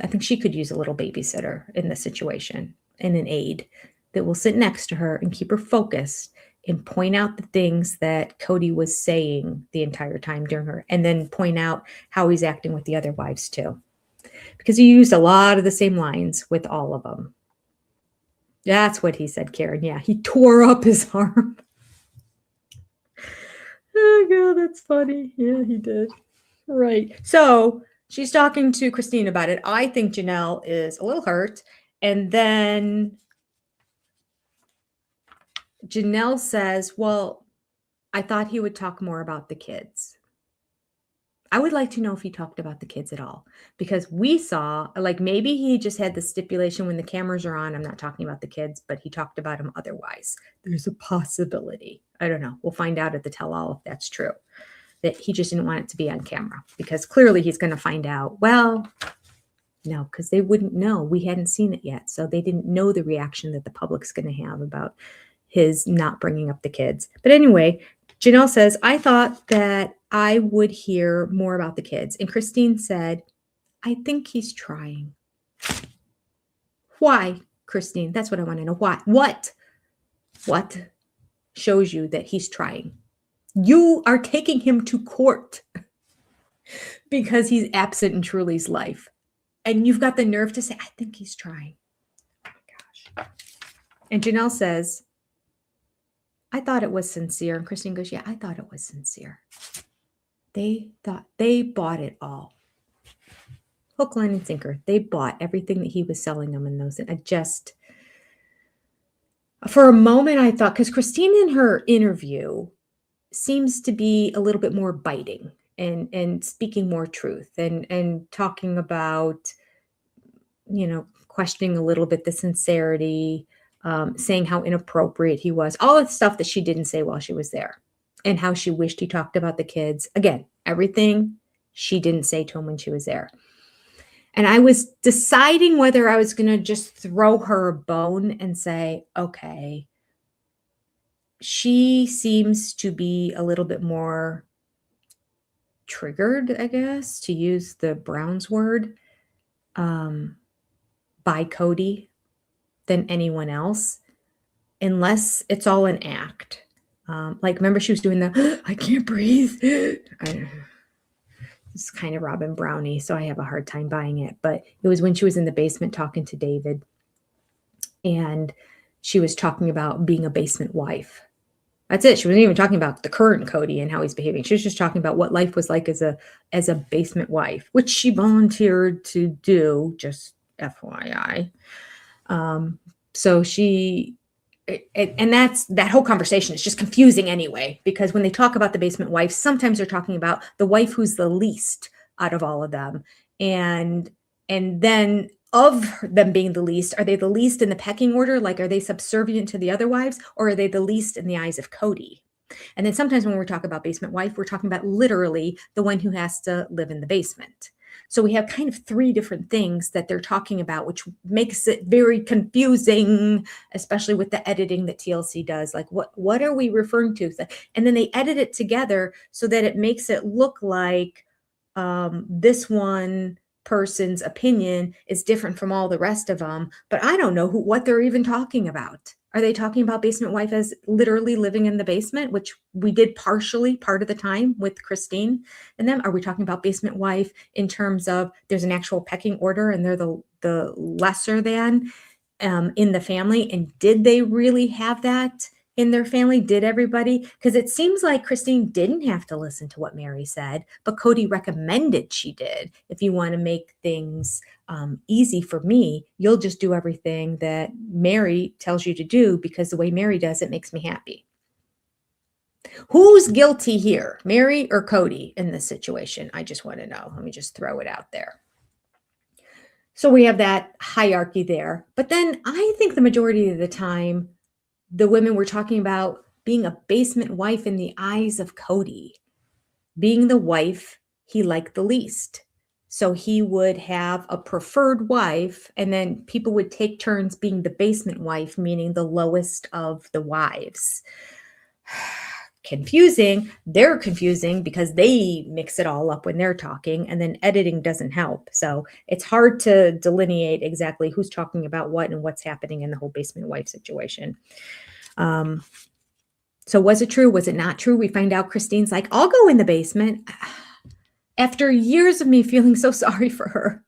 I think she could use a little babysitter in this situation and an aide that will sit next to her and keep her focused and point out the things that Cody was saying the entire time during her, and then point out how he's acting with the other wives too. Because he used a lot of the same lines with all of them. That's what he said, Karen. Yeah, he tore up his arm. Oh, God, that's funny. Yeah, he did. Right. So she's talking to Christine about it. I think Janelle is a little hurt. And then Janelle says, well, I thought he would talk more about the kids. I would like to know if he talked about the kids at all, because we saw, like, maybe he just had the stipulation when the cameras are on, I'm not talking about the kids, but he talked about them otherwise. There's a possibility. I don't know. We'll find out at the tell-all if that's true, that he just didn't want it to be on camera, because clearly he's going to find out, well, no, because they wouldn't know. We hadn't seen it yet. So they didn't know the reaction that the public's going to have about his not bringing up the kids. But anyway, Janelle says, I thought that I would hear more about the kids. And Christine said, I think he's trying. Why, Christine? That's what I want to know. Why? What shows you that he's trying? You are taking him to court because he's absent in Truly's life. And you've got the nerve to say, I think he's trying. Oh my gosh. And Janelle says, I thought it was sincere. And Christine goes, yeah, I thought it was sincere. They bought it all. Hook, line, and sinker. They bought everything that he was selling them in those. And for a moment, I thought, because Christine in her interview seems to be a little bit more biting and speaking more truth and talking about, questioning a little bit the sincerity, saying how inappropriate he was, all the stuff that she didn't say while she was there, and how she wished he talked about the kids. Again, everything she didn't say to him when she was there. And I was deciding whether I was going to just throw her a bone and say, okay, she seems to be a little bit more triggered, I guess, to use the Browns word, by Cody than anyone else. unless it's all an act. Like, remember she was doing the, I can't breathe. It's kind of Robin Brownie, so I have a hard time buying it. But it was when she was in the basement talking to David, and she was talking about being a basement wife. That's it. She wasn't even talking about the current Cody and how he's behaving. She was just talking about what life was like as a basement wife, which she volunteered to do, just FYI. So she, and that whole conversation is just confusing anyway, because when they talk about the basement wife, sometimes they're talking about the wife who's the least out of all of them. And then of them being the least, are they the least in the pecking order? Like, are they subservient to the other wives, or are they the least in the eyes of Cody? And then sometimes when we're talking about basement wife, we're talking about literally the one who has to live in the basement. So we have kind of three different things that they're talking about, which makes it very confusing, especially with the editing that TLC does. Like, what are we referring to? And then they edit it together so that it makes it look like this one person's opinion is different from all the rest of them. But I don't know what they're even talking about. Are they talking about basement wife as literally living in the basement, which we did partially part of the time with Christine and them? Are we talking about basement wife in terms of there's an actual pecking order and they're the lesser than in the family? And did they really have that in their family? Did everybody? Because it seems like Christine didn't have to listen to what Mary said, but Cody recommended she did. If you want to make things easy for me, you'll just do everything that Mary tells you to do, because the way Mary does it makes me happy. Who's guilty here, Mary or Cody in this situation? I just want to know. Let me just throw it out there. So we have that hierarchy there. But then I think the majority of the time, the women were talking about being a basement wife in the eyes of Cody, being the wife he liked the least. So he would have a preferred wife, and then people would take turns being the basement wife, meaning the lowest of the wives. Confusing. They're confusing because they mix it all up when they're talking, and then editing doesn't help. So it's hard to delineate exactly who's talking about what and what's happening in the whole basement wife situation. So was it true? Was it not true? We find out Christine's like, I'll go in the basement. After years of me feeling so sorry for her,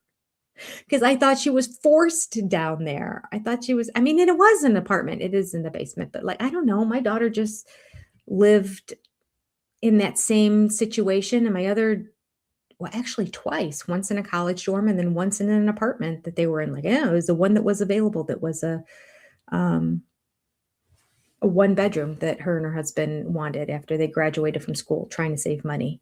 because I thought she was forced down there. I thought she was, I mean, it was an apartment. It is in the basement, but like, I don't know. My daughter just lived in that same situation. And my other, well, actually twice, once in a college dorm and then once in an apartment that they were in. Like, yeah, it was the one that was available. That was a one bedroom that her and her husband wanted after they graduated from school, trying to save money.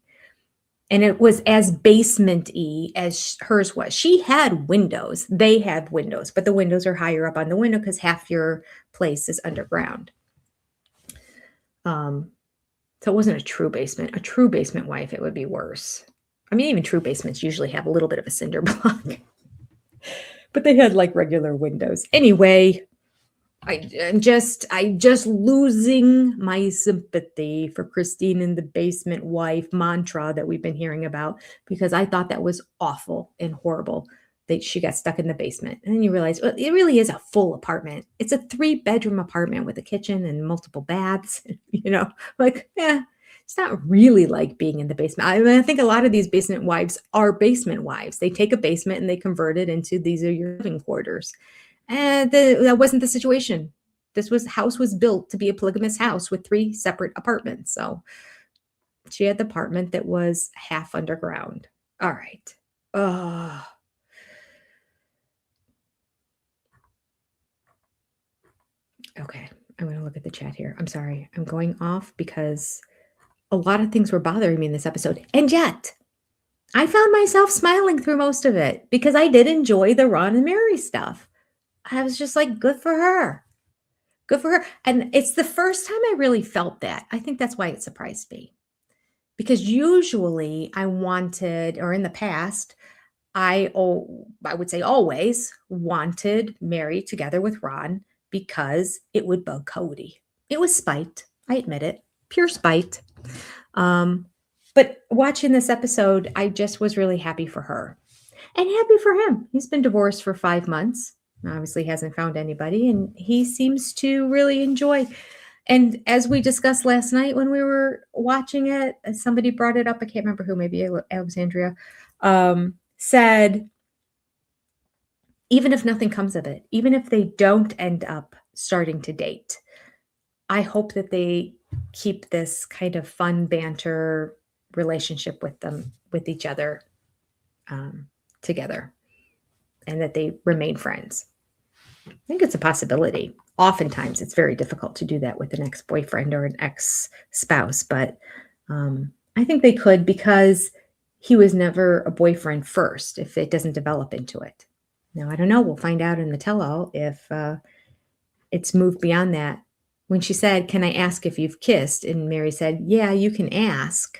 And it was as basement-y as hers was. She had windows. They had windows, but the windows are higher up on the window because half your place is underground. So it wasn't a true basement. A true basement wife, it would be worse. I mean, even true basements usually have a little bit of a cinder block. But they had like regular windows. Anyway, I'm just losing my sympathy for Christine and the basement wife mantra that we've been hearing about, because I thought that was awful and horrible that she got stuck in the basement. And then you realize, well, it really is a full apartment. It's a 3-bedroom apartment with a kitchen and multiple baths, like, yeah, it's not really like being in the basement. I mean, I think a lot of these basement wives are basement wives. They take a basement and they convert it into, these are your living quarters. And that wasn't the situation. House was built to be a polygamous house with 3 separate apartments. So she had the apartment that was half underground. All right. Okay. I'm going to look at the chat here. I'm sorry. I'm going off because a lot of things were bothering me in this episode. And yet, I found myself smiling through most of it because I did enjoy the Ron and Mary stuff. I was just like, good for her. Good for her. And it's the first time I really felt that. I think that's why it surprised me. Because usually I wanted, or in the past, I would say always wanted Mary together with Ron because it would bug Cody. It was spite. I admit it. Pure spite. But watching this episode, I just was really happy for her. And happy for him. He's been divorced for 5 months. Obviously hasn't found anybody, and he seems to really enjoy. And as we discussed last night when we were watching it, somebody brought it up. I can't remember who, maybe Alexandria, said, even if nothing comes of it, even if they don't end up starting to date, I hope that they keep this kind of fun banter relationship with each other, together, and that they remain friends. I think it's a possibility. Oftentimes, it's very difficult to do that with an ex-boyfriend or an ex-spouse, but I think they could, because he was never a boyfriend first, if it doesn't develop into it. Now, I don't know. We'll find out in the tell-all if it's moved beyond that. When she said, "Can I ask if you've kissed?" and Mary said, "Yeah, you can ask."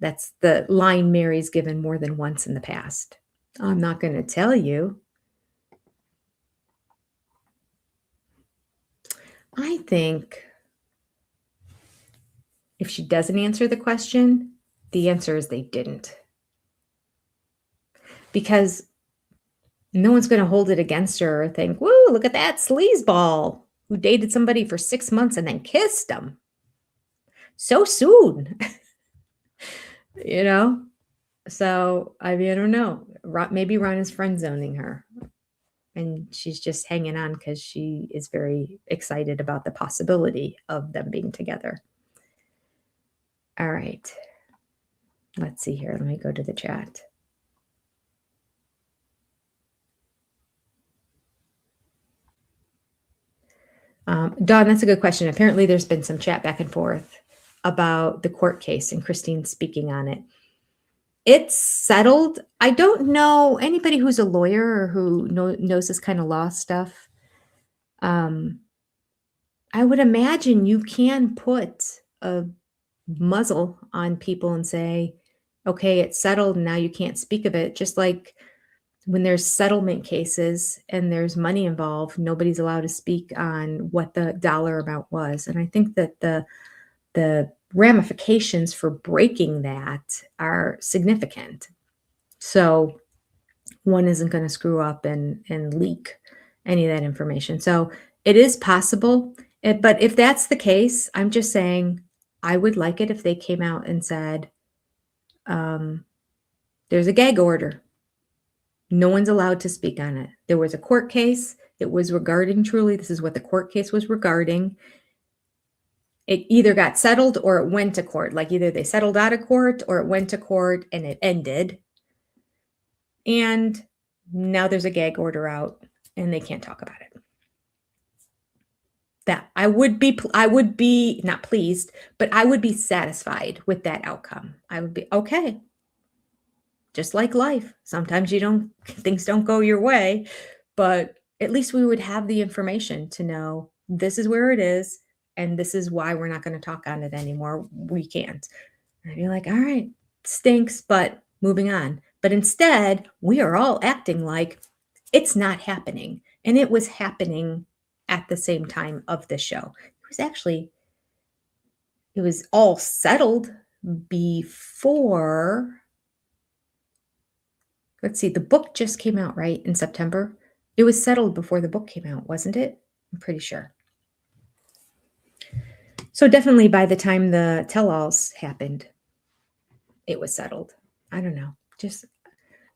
That's the line Mary's given more than once in the past. I'm not going to tell you. I think if she doesn't answer the question, the answer is they didn't. Because no one's going to hold it against her or think, "Woo, look at that sleazeball who dated somebody for 6 months and then kissed them so soon." You know? So, I mean, I don't know. Maybe Ron is friend zoning her, and she's just hanging on because she is very excited about the possibility of them being together. All right. Let's see here. Let me go to the chat. Dawn, that's a good question. Apparently, there's been some chat back and forth about the court case and Christine speaking on it. It's settled. I don't know anybody who's a lawyer or who knows this kind of law stuff. I would imagine you can put a muzzle on people and say, "Okay, it's settled, and now you can't speak of it." Just like when there's settlement cases and there's money involved, nobody's allowed to speak on what the dollar amount was. And I think that the ramifications for breaking that are significant. So one isn't going to screw up and leak any of that information. So it is possible. But if that's the case, I'm just saying I would like it if they came out and said, there's a gag order. No one's allowed to speak on it. There was a court case. It was regarding, truly, this is what the court case was regarding. It either got settled or it went to court. Like either they settled out of court or it went to court and it ended. And now there's a gag order out and they can't talk about it. That I would be not pleased, but I would be satisfied with that outcome. I would be okay. Just like life. Sometimes things don't go your way, but at least we would have the information to know this is where it is and this is why we're not going to talk on it anymore. We can't. And I'd be like, all right, stinks, but moving on. But instead, we are all acting like it's not happening. And it was happening at the same time of the show. It was all settled before. Let's see, the book just came out, right, in September? It was settled before the book came out, wasn't it? I'm pretty sure. So definitely by the time the tell-alls happened, it was settled. I don't know. Just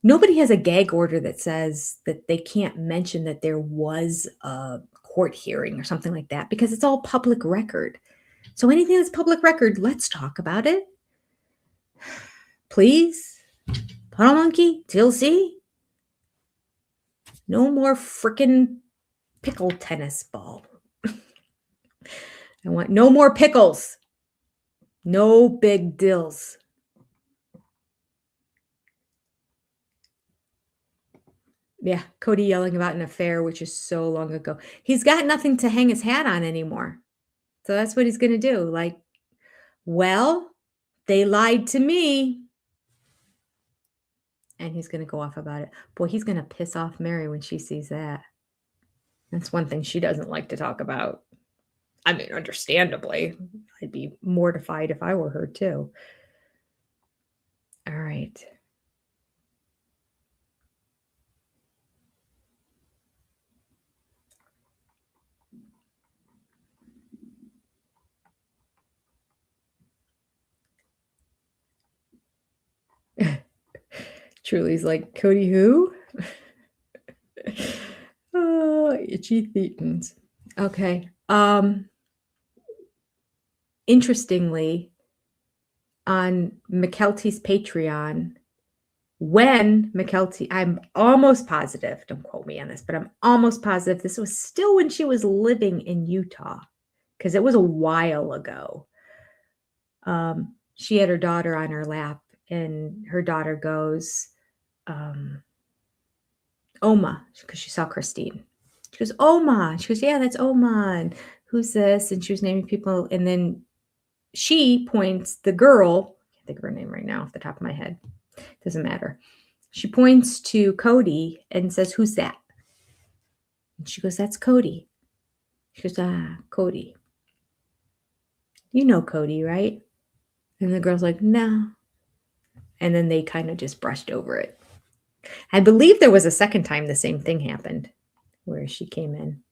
nobody has a gag order that says that they can't mention that there was a court hearing or something like that because it's all public record. So anything that's public record, let's talk about it. Please. Puddle Monkey, TLC. No more frickin' pickle tennis ball. I want no more pickles. No big dills. Yeah, Cody yelling about an affair, which is so long ago. He's got nothing to hang his hat on anymore. So that's what he's going to do. Like, well, they lied to me. And he's going to go off about it. Boy, he's going to piss off Mary when she sees that. That's one thing she doesn't like to talk about. I mean, understandably, I'd be mortified if I were her too. All right. Truly's like, Cody who? Oh, itchy thetans. Okay. Interestingly, on McKelty's Patreon, when McKelty, I'm almost positive, don't quote me on this, but I'm almost positive this was still when she was living in Utah, because it was a while ago. She had her daughter on her lap, and her daughter goes, Oma, because she saw Christine. She goes, Oma. She goes, yeah, that's Oma. And who's this? And she was naming people. And then she points the girl, I can't think of her name right now off the top of my head. Doesn't matter. She points to Cody and says, who's that? And she goes, that's Cody. She goes, Cody. You know Cody, right? And the girl's like, no. And then they kind of just brushed over it. I believe there was a second time the same thing happened where she came in.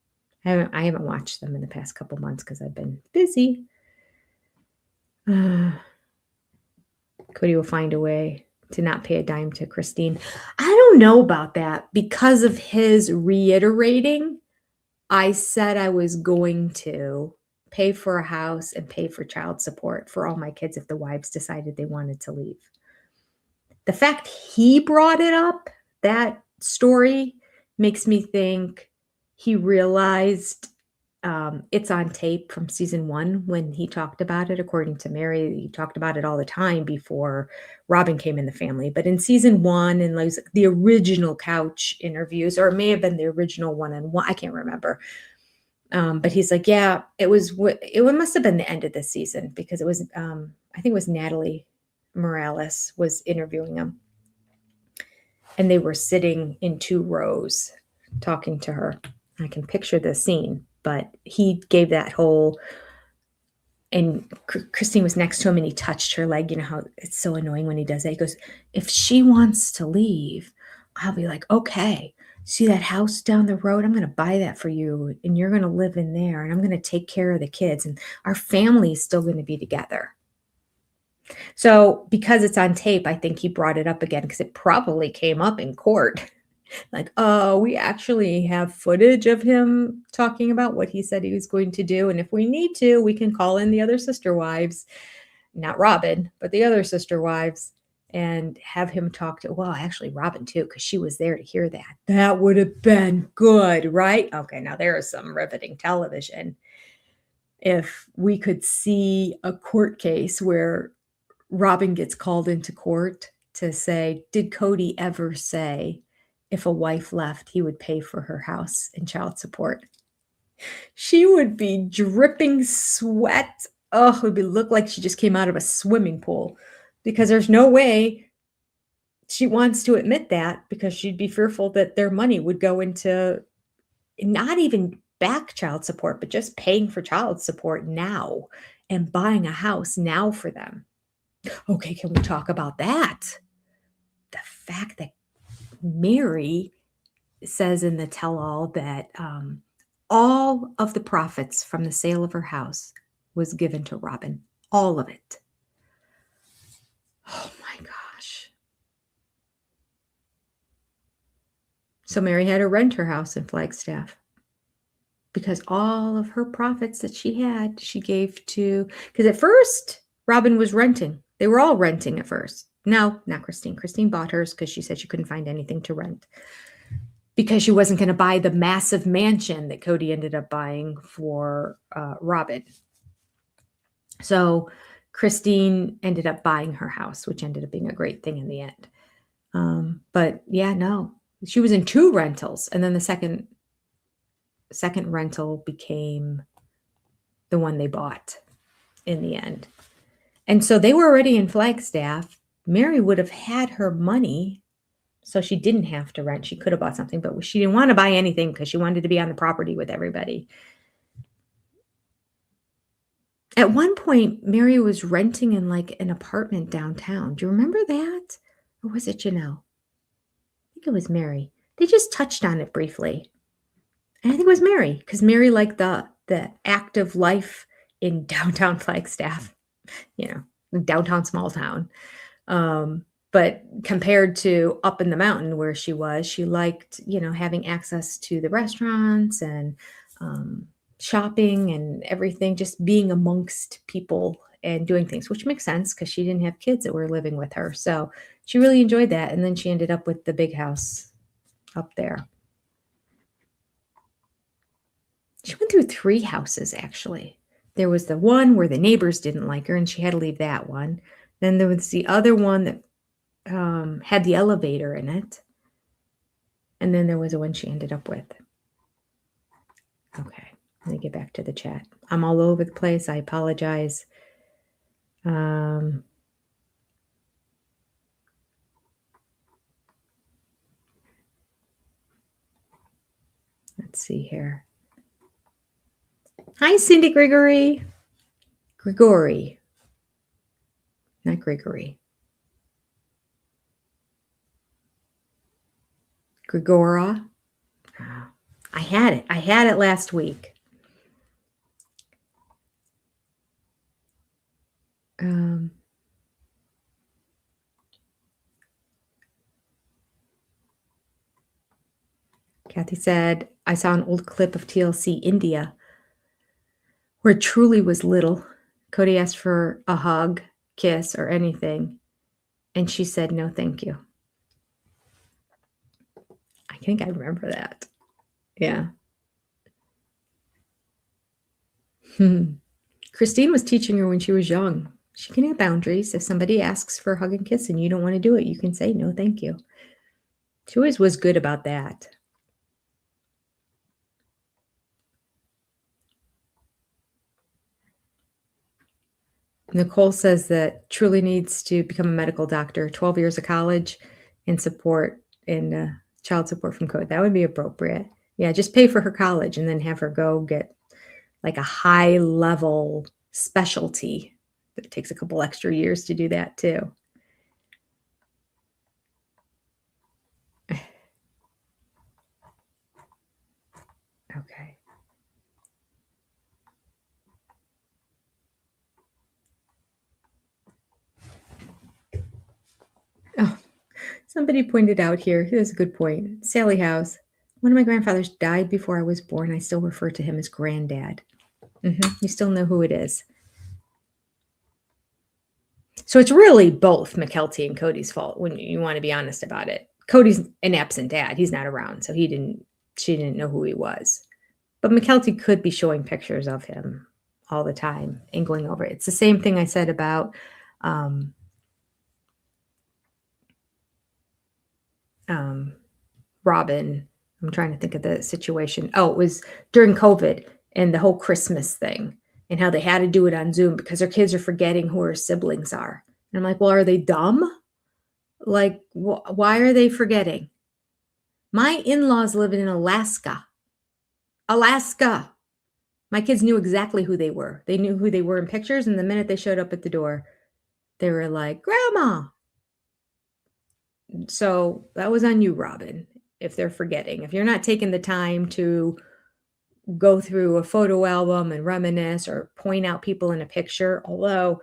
I haven't watched them in the past couple months because I've been busy. Cody will find a way to not pay a dime to Christine. I don't know about that. Because of his reiterating, I said I was going to pay for a house and pay for child support for all my kids if the wives decided they wanted to leave. The fact he brought it up, that story, makes me think he realized it's on tape from season 1 when he talked about it. According to Mary, he talked about it all the time before Robin came in the family. But in season 1 and like the original couch interviews, or it may have been the original one-on-one, I can't remember. But he's like, yeah, it must have been the end of this season because it was, I think it was Natalie Morales was interviewing him. And they were sitting in 2 rows talking to her. I can picture the scene, but he gave that whole, and Christine was next to him and he touched her leg. You know how it's so annoying when he does that. He goes, if she wants to leave, I'll be like, okay, see that house down the road? I'm going to buy that for you and you're going to live in there and I'm going to take care of the kids and our family is still going to be together. So because it's on tape, I think he brought it up again because it probably came up in court. Like, oh, we actually have footage of him talking about what he said he was going to do. And if we need to, we can call in the other sister wives, not Robin, but the other sister wives, and have him talk to, well, actually Robin too, because she was there to hear that. That would have been good, right? Okay, now there is some riveting television. If we could see a court case where Robin gets called into court to say, did Cody ever say if a wife left, he would pay for her house and child support? She would be dripping sweat. Oh, it would look like she just came out of a swimming pool because there's no way she wants to admit that because she'd be fearful that their money would go into not even back child support, but just paying for child support now and buying a house now for them. Okay, can we talk about that? The fact that Mary says in the tell-all that all of the profits from the sale of her house was given to Robin. All of it. Oh my gosh. So Mary had to rent her house in Flagstaff because all of her profits that she had, she gave to, because at first Robin was renting. They were all renting at first. No, not Christine. Christine bought hers because she said she couldn't find anything to rent because she wasn't going to buy the massive mansion that Cody ended up buying for Robin. So Christine ended up buying her house, which ended up being a great thing in the end. But yeah, no, she was in 2 rentals. And then the second rental became the one they bought in the end. And so they were already in Flagstaff. Mary would have had her money, so she didn't have to rent. She could have bought something, but she didn't want to buy anything because she wanted to be on the property with everybody. At one point, Mary was renting in like an apartment downtown. Do you remember that? Or was it Janelle? I think it was Mary. They just touched on it briefly. And I think it was Mary because Mary liked the active life in downtown Flagstaff. You know, downtown small town. But But compared to up in the mountain where she liked, having access to the restaurants and um, shopping and everything, just being amongst people and doing things, which makes sense because she didn't have kids that were living with her. So she really enjoyed that. And then she ended up with the big house up there. She went through 3 houses, actually. There was the one where the neighbors didn't like her, and she had to leave that one. Then there was the other one that had the elevator in it. And then there was the one she ended up with. Okay, let me get back to the chat. I'm all over the place. I apologize. Let's see here. Hi, Cindy Gregory. Gregory. Not Gregory. Gregora. Oh, I had it. I had it last week. Kathy said, I saw an old clip of TLC India where Truly was little. Cody asked for a hug, kiss, or anything, and she said, no, thank you. I think I remember that. Yeah. Christine was teaching her when she was young. She can have boundaries. If somebody asks for a hug and kiss and you don't want to do it, you can say, no, thank you. She always was good about that. Nicole says that Truly needs to become a medical doctor, 12 years of college and support and child support from Code. That would be appropriate. Yeah, just pay for her college and then have her go get like a high level specialty. It takes a couple extra years to do that too. Okay. Oh, somebody pointed out here. Here's a good point. Sally House. One of my grandfathers died before I was born. I still refer to him as granddad. You still know who it is. So it's really both McKelty and Cody's fault when you want to be honest about it. Cody's an absent dad. He's not around, so she didn't know who he was. But McKelty could be showing pictures of him all the time and going over it. It's the same thing I said about Robin. I'm trying to think of the situation. Oh, it was during COVID and the whole Christmas thing and how they had to do it on Zoom because their kids are forgetting who her siblings are. And I'm like, well, are they dumb? Like, why are they forgetting? My in-laws live in Alaska. Alaska. My kids knew exactly who they were. They knew who they were in pictures. And the minute they showed up at the door, they were like, Grandma. So that was on you, Robin, if they're forgetting. If you're not taking the time to go through a photo album and reminisce or point out people in a picture, although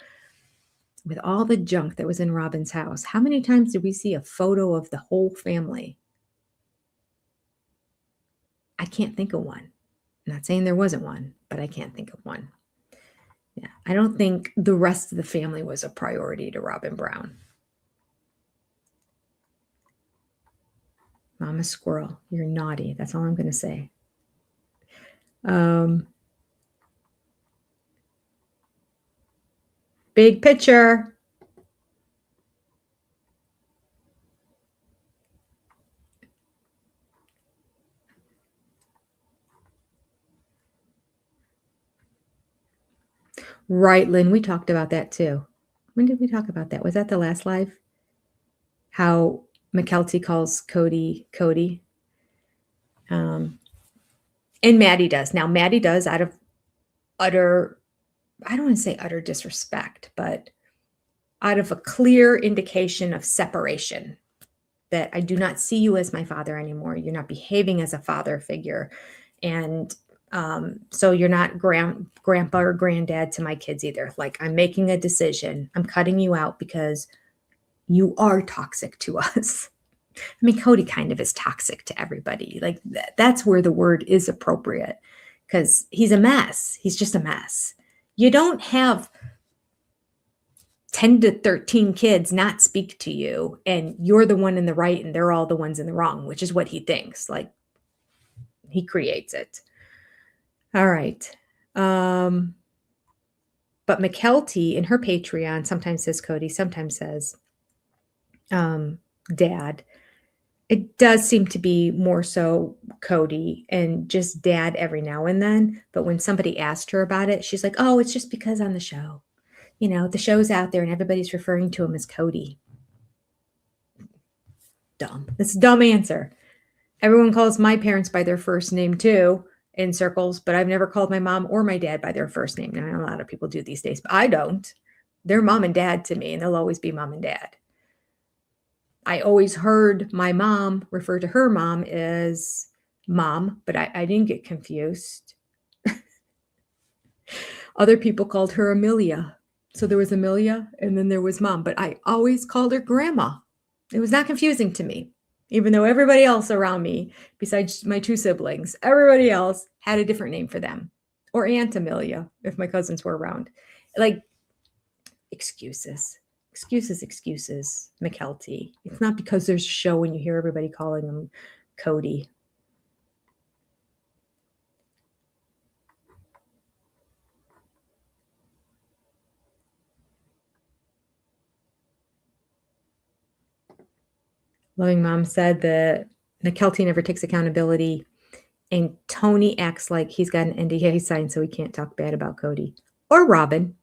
with all the junk that was in Robin's house, how many times did we see a photo of the whole family? I can't think of one. I'm not saying there wasn't one, but I can't think of one. Yeah, I don't think the rest of the family was a priority to Robin Brown. Mama Squirrel, you're naughty. That's all I'm going to say. Big picture. Right, Lynn, we talked about that too. When did we talk about that? Was that the last live? How McKelty calls Cody. And Maddie does. Now, Maddie does out of utter, I don't want to say utter disrespect, but out of a clear indication of separation, that I do not see you as my father anymore. You're not behaving as a father figure. And so you're not grandpa or granddad to my kids either. Like, I'm making a decision. I'm cutting you out because You are toxic to us. I mean, Cody kind of is toxic to everybody. Like that's where the word is appropriate because he's a mess. He's just a mess. You don't have 10 to 13 kids not speak to you and you're the one in the right and they're all the ones in the wrong, which is what he thinks. Like he creates it. All right. But McKelty in her Patreon sometimes says Cody, sometimes says Dad. It does seem to be more so Cody and just Dad every now and then. But when somebody asked her about it, she's like, oh, it's just because on the show. You know, the show's out there and everybody's referring to him as Cody. Dumb. That's a dumb answer. Everyone calls my parents by their first name too in circles, but I've never called my mom or my dad by their first name. Now, a lot of people do these days, but I don't. They're mom and dad to me, and they'll always be mom and dad. I always heard my mom refer to her mom as mom, but I didn't get confused. Other people called her Amelia. So there was Amelia and then there was mom, but I always called her grandma. It was not confusing to me, even though everybody else around me, besides my two siblings, everybody else had a different name for them. Or Aunt Amelia, if my cousins were around. Like, excuses. Excuses, McKelty. It's not because there's a show and you hear everybody calling him Cody. Loving Mom said that McKelty never takes accountability and Tony acts like he's got an NDA signed so he can't talk bad about Cody. Or Robin.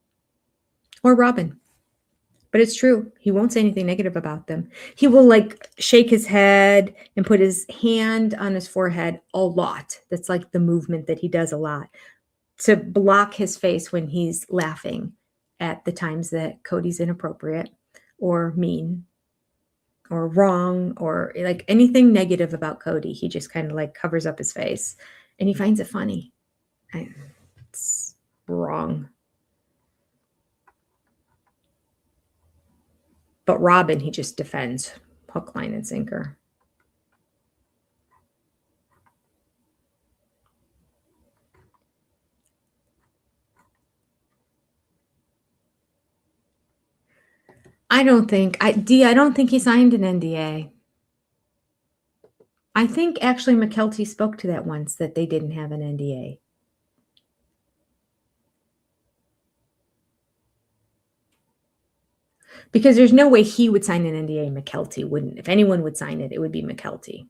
But it's true. He won't say anything negative about them. He will like shake his head and put his hand on his forehead a lot. That's like the movement that he does a lot to block his face when he's laughing at the times that Cody's inappropriate or mean or wrong or like anything negative about Cody. He just kind of like covers up his face and he finds it funny. It's wrong. But Robin, he just defends hook, line, and sinker. I don't think he signed an NDA. I think actually McKelty spoke to that once that they didn't have an NDA. Because there's no way he would sign an NDA, McKelty wouldn't. If anyone would sign it, it would be McKelty.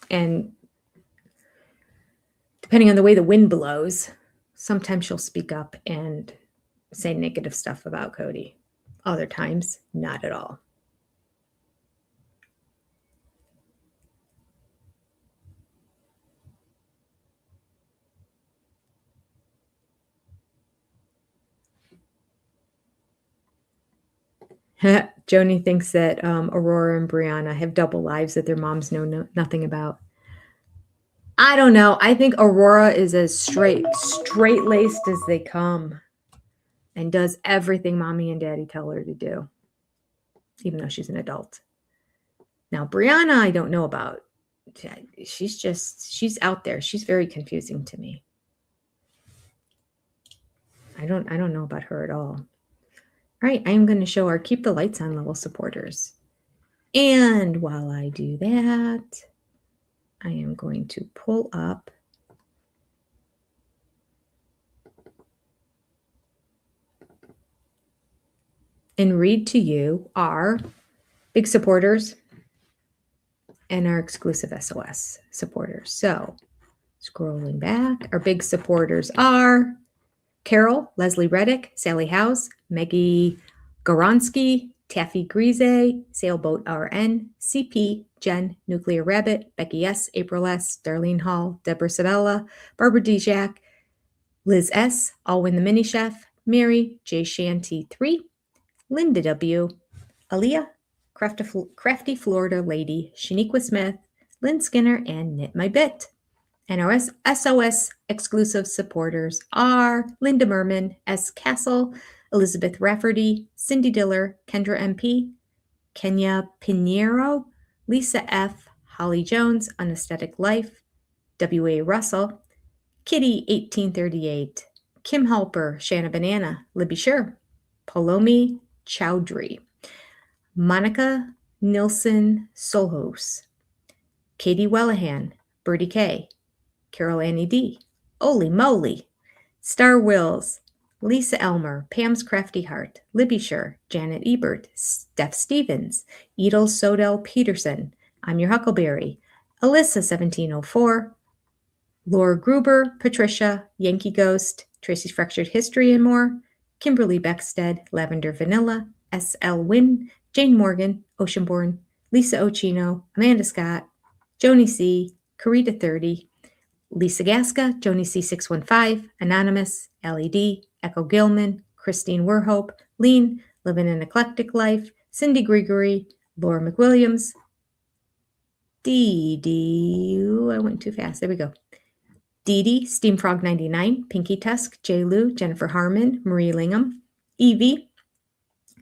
And depending on the way the wind blows, sometimes she'll speak up and say negative stuff about Cody. Other times, not at all. Joni thinks that Aurora and Brianna have double lives that their moms know nothing about. I don't know. I think Aurora is as straight-laced as they come and does everything mommy and daddy tell her to do, even though she's an adult. Now, Brianna, I don't know about. She's out there. She's very confusing to me. I don't know about her at all. All right, I'm going to show our Keep the Lights On level supporters. And while I do that, I am going to pull up and read to you our big supporters and our exclusive SOS supporters. So scrolling back, our big supporters are Carol, Leslie Reddick, Sally House, Maggie Goronsky, Taffy Grise, Sailboat RN, CP, Jen, Nuclear Rabbit, Becky S, April S, Darlene Hall, Deborah Sabella, Barbara Dijak, Liz S, Alwyn the Mini Chef, Mary, J Shanty 3, Linda W, Aaliyah, Crafty Florida Lady, Shaniqua Smith, Lynn Skinner, and Knit My Bit. And our SOS exclusive supporters are Linda Merman, S. Castle, Elizabeth Rafferty, Cindy Diller, Kendra MP, Kenya Pinheiro, Lisa F., Holly Jones, Unesthetic Life, W.A. Russell, Kitty 1838, Kim Halper, Shanna Banana, Libby Sher, Palomi Chowdhury, Monica Nilsson Solhos, Katie Wellahan, Bertie K, Carol Annie D, Oli Moly, Star Wills, Lisa Elmer, Pam's Crafty Heart, Libby Sher, Janet Ebert, Steph Stevens, Edel Sodell Peterson, I'm Your Huckleberry, Alyssa 1704, Laura Gruber, Patricia, Yankee Ghost, Tracy's Fractured History and more, Kimberly Beckstead, Lavender Vanilla, S.L. Wynn, Jane Morgan, Oceanborn, Lisa Ochino, Amanda Scott, Joni C., Carita 30, Lisa Gasca, Joni C615, Anonymous, LED, Echo Gilman, Christine Werhope, Lean, Living an Eclectic Life, Cindy Gregory, Laura McWilliams, Dee Dee, I went too fast, there we go. Dee Dee, Steamfrog 99, Pinky Tusk, J. Lou, Jennifer Harmon, Marie Lingham, Evie,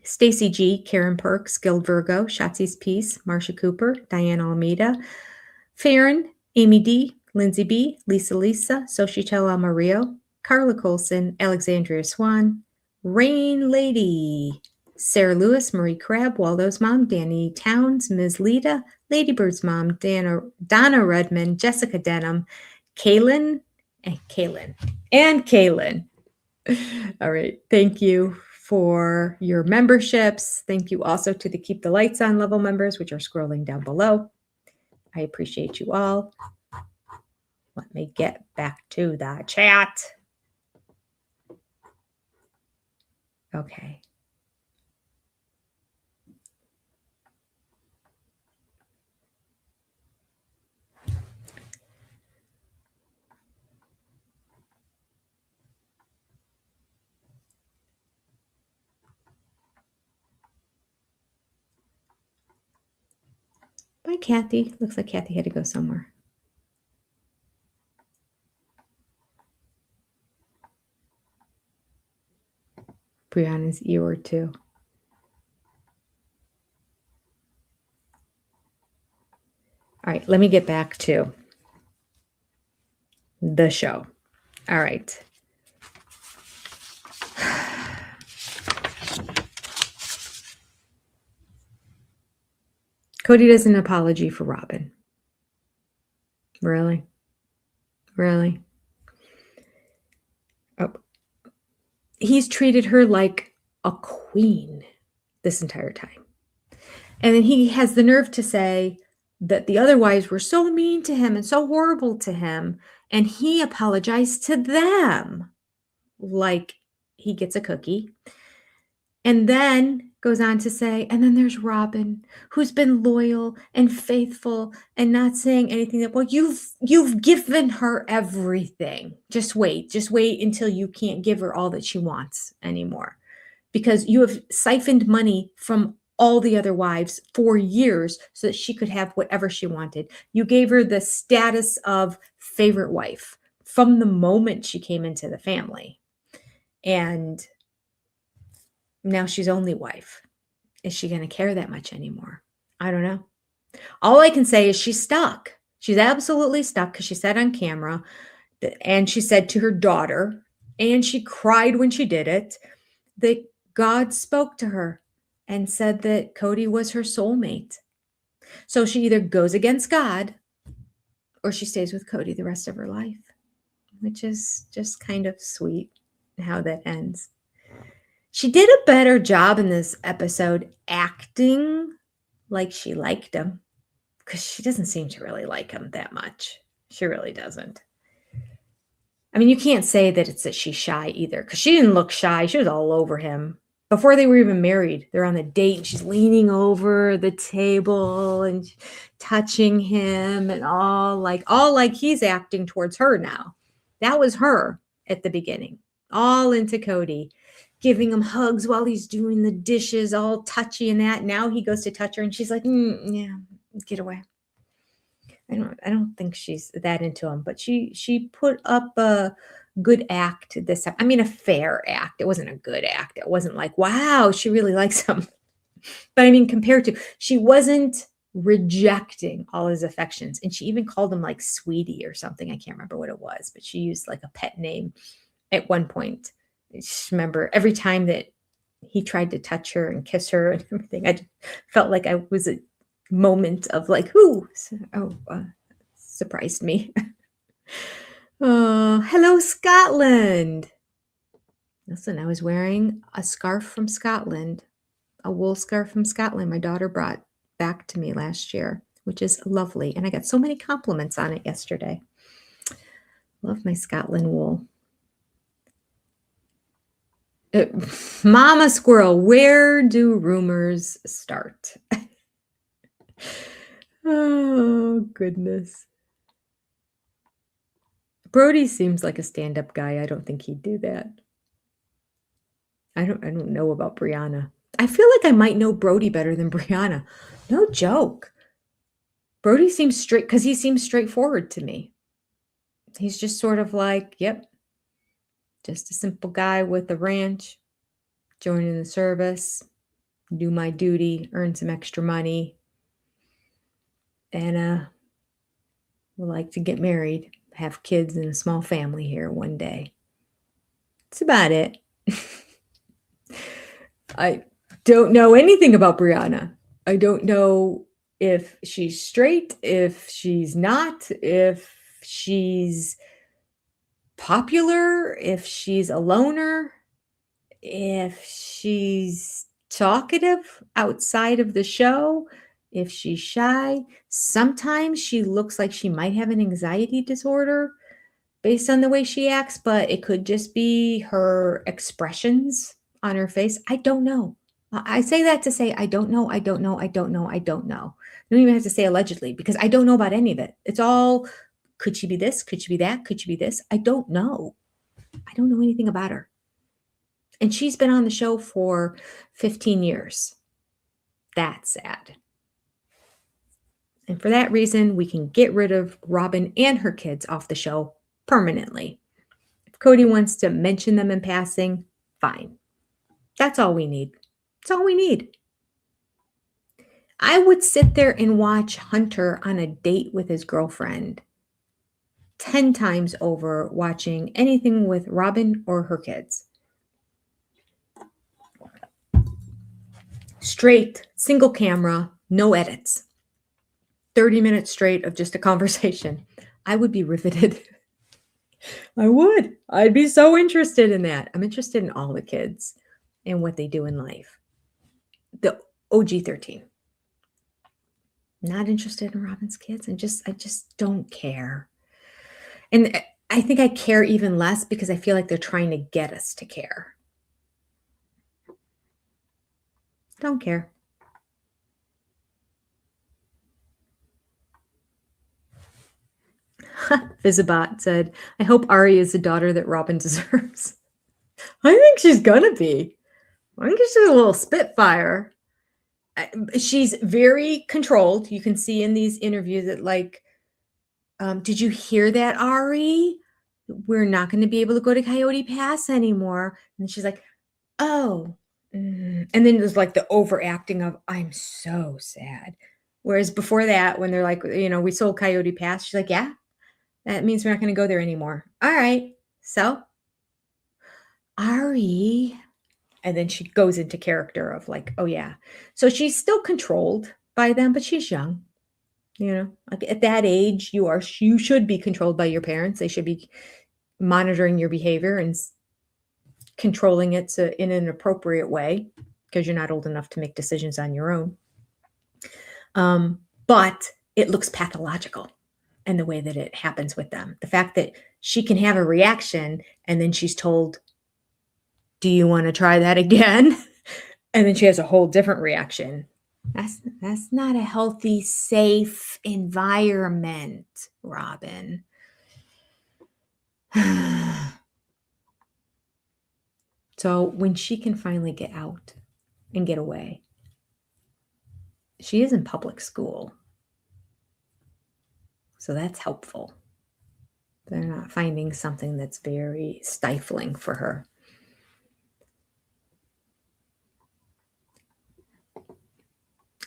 Stacy G, Karen Perks, Guild Virgo, Shotzi's Peace, Marsha Cooper, Diane Almeida, Farron, Amy D, Lindsay B, Lisa, Xochitl Amarillo, Carla Colson, Alexandria Swan, Rain Lady, Sarah Lewis, Marie Crabb, Waldo's mom, Danny Towns, Ms. Lita, Ladybird's mom, Donna Redmond, Jessica Denham, Kaylin. All right. Thank you for your memberships. Thank you also to the Keep the Lights On level members, which are scrolling down below. I appreciate you all. Let me get back to the chat. Okay. Bye, Kathy. Looks like Kathy had to go somewhere. Brianna's ear too. All right, let me get back to the show. All right. Cody does an apology for Robin. Really? Really? Oh. He's treated her like a queen this entire time. And then he has the nerve to say that the other wives were so mean to him and so horrible to him, and he apologized to them like he gets a cookie. And then goes on to say, and then there's Robin, who's been loyal and faithful and not saying anything that, well, you've given her everything. Just wait until you can't give her all that she wants anymore, because you have siphoned money from all the other wives for years so that she could have whatever she wanted. You gave her the status of favorite wife from the moment she came into the family. And now she's only wife. Is she going to care that much anymore? I don't know. All I can say is she's stuck. She's absolutely stuck, because she said on camera, and she said to her daughter, and she cried when she did it, that God spoke to her and said that Cody was her soulmate. So she either goes against God or she stays with Cody the rest of her life, which is just kind of sweet how that ends. She did a better job in this episode acting like she liked him, because she doesn't seem to really like him that much. She really doesn't. I mean, you can't say that it's that she's shy either, because she didn't look shy. She was all over him. Before they were even married, they're on the date, and she's leaning over the table and touching him and all like he's acting towards her now. That was her at the beginning, all into Cody, giving him hugs while he's doing the dishes, all touchy and that. Now he goes to touch her and she's like, yeah, get away. I don't think she's that into him, but she put up a good act this time. I mean, a fair act. It wasn't a good act. It wasn't like, wow, she really likes him. But I mean, compared to, she wasn't rejecting all his affections. And she even called him like sweetie or something. I can't remember what it was, but she used like a pet name at one point. I just remember every time that he tried to touch her and kiss her and everything, I just felt like I was a moment of like, who? Surprised me. Hello, Scotland. Listen, I was wearing a scarf from Scotland, a wool scarf from Scotland my daughter brought back to me last year, which is lovely. And I got so many compliments on it yesterday. Love my Scotland wool. Mama Squirrel, where do rumors start? Oh, goodness. Brody seems like a stand-up guy. I don't think he'd do that. I don't know about Brianna. I feel like I might know Brody better than Brianna. No joke. Brody seems straight because he seems straightforward to me. He's just sort of like, yep, just a simple guy with a ranch, joining the service, do my duty, earn some extra money, and would like to get married, have kids and a small family here one day. That's about it. I don't know anything about Brianna. I don't know if she's straight, if she's not, if she's popular, if she's a loner, if she's talkative outside of the show, if she's shy. Sometimes she looks like she might have an anxiety disorder based on the way she acts, but it could just be her expressions on her face. I don't know. I say that to say I don't know, I don't know, I don't know, I don't know. I don't even have to say allegedly because I don't know about any of it. It's all, could she be this? Could she be that? Could she be this? I don't know. I don't know anything about her. And she's been on the show for 15 years. That's sad. And for that reason, we can get rid of Robin and her kids off the show permanently. If Cody wants to mention them in passing, fine. That's all we need. That's all we need. I would sit there and watch Hunter on a date with his girlfriend 10 times over watching anything with Robin or her kids. Straight, single camera, no edits. 30 minutes straight of just a conversation. I would be riveted. I would. I'd be so interested in that. I'm interested in all the kids and what they do in life. The OG 13. Not interested in Robin's kids. I just don't care. And I think I care even less because I feel like they're trying to get us to care. Don't care. Vizabot said, I hope Ari is the daughter that Robin deserves. I think she's gonna be. I think she's a little spitfire. She's very controlled. You can see in these interviews that like, did you hear that, Ari? We're not going to be able to go to Coyote Pass anymore. And she's like, oh. And then there's like the overacting of, I'm so sad. Whereas before that, when they're like, we sold Coyote Pass, she's like, yeah, that means we're not going to go there anymore. All right. So, Ari. And then she goes into character of like, oh, yeah. So she's still controlled by them, but she's young. Like at that age, you should be controlled by your parents. They should be monitoring your behavior and controlling it in an appropriate way because you're not old enough to make decisions on your own. But it looks pathological in the way that it happens with them. The fact that she can have a reaction and then she's told, do you want to try that again? And then she has a whole different reaction. That's not a healthy, safe environment, Robin. So when she can finally get out and get away, she is in public school. So that's helpful. They're not finding something that's very stifling for her.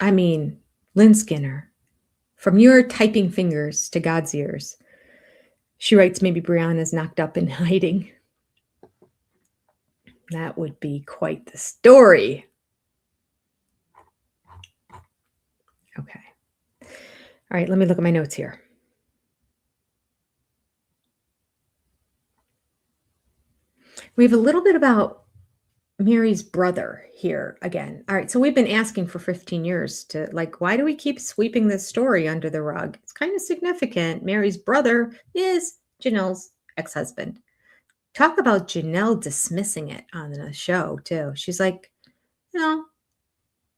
I mean, Lynn Skinner, from your typing fingers to God's ears. She writes, maybe Brianna's knocked up in hiding. That would be quite the story. Okay. All right, let me look at my notes here. We have a little bit about Mary's brother here again. All right, so we've been asking for 15 years to, like, why do we keep sweeping this story under the rug? It's kind of significant. Mary's brother is Janelle's ex-husband. Talk about Janelle dismissing it on the show, too. She's like, no,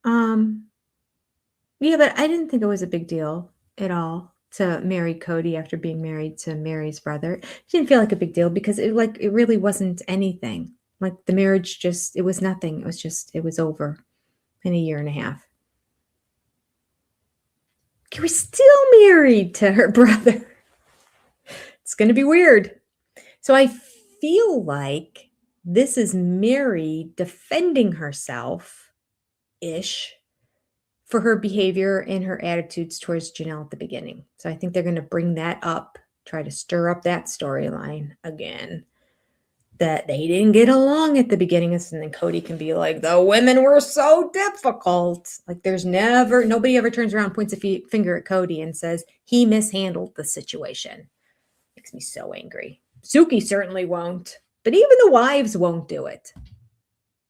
yeah, but I didn't think it was a big deal at all to marry Cody after being married to Mary's brother. She didn't feel like a big deal because it really wasn't anything. Like the marriage it was nothing. It was over in a year and a half. He was still married to her brother. It's going to be weird. So I feel like this is Mary defending herself-ish for her behavior and her attitudes towards Janelle at the beginning. So I think they're going to bring that up, try to stir up that storyline again, that they didn't get along at the beginning. And then Cody can be like, the women were so difficult. Like nobody ever turns around, points a finger at Cody and says he mishandled the situation. Makes me so angry. Suki certainly won't, but even the wives won't do it.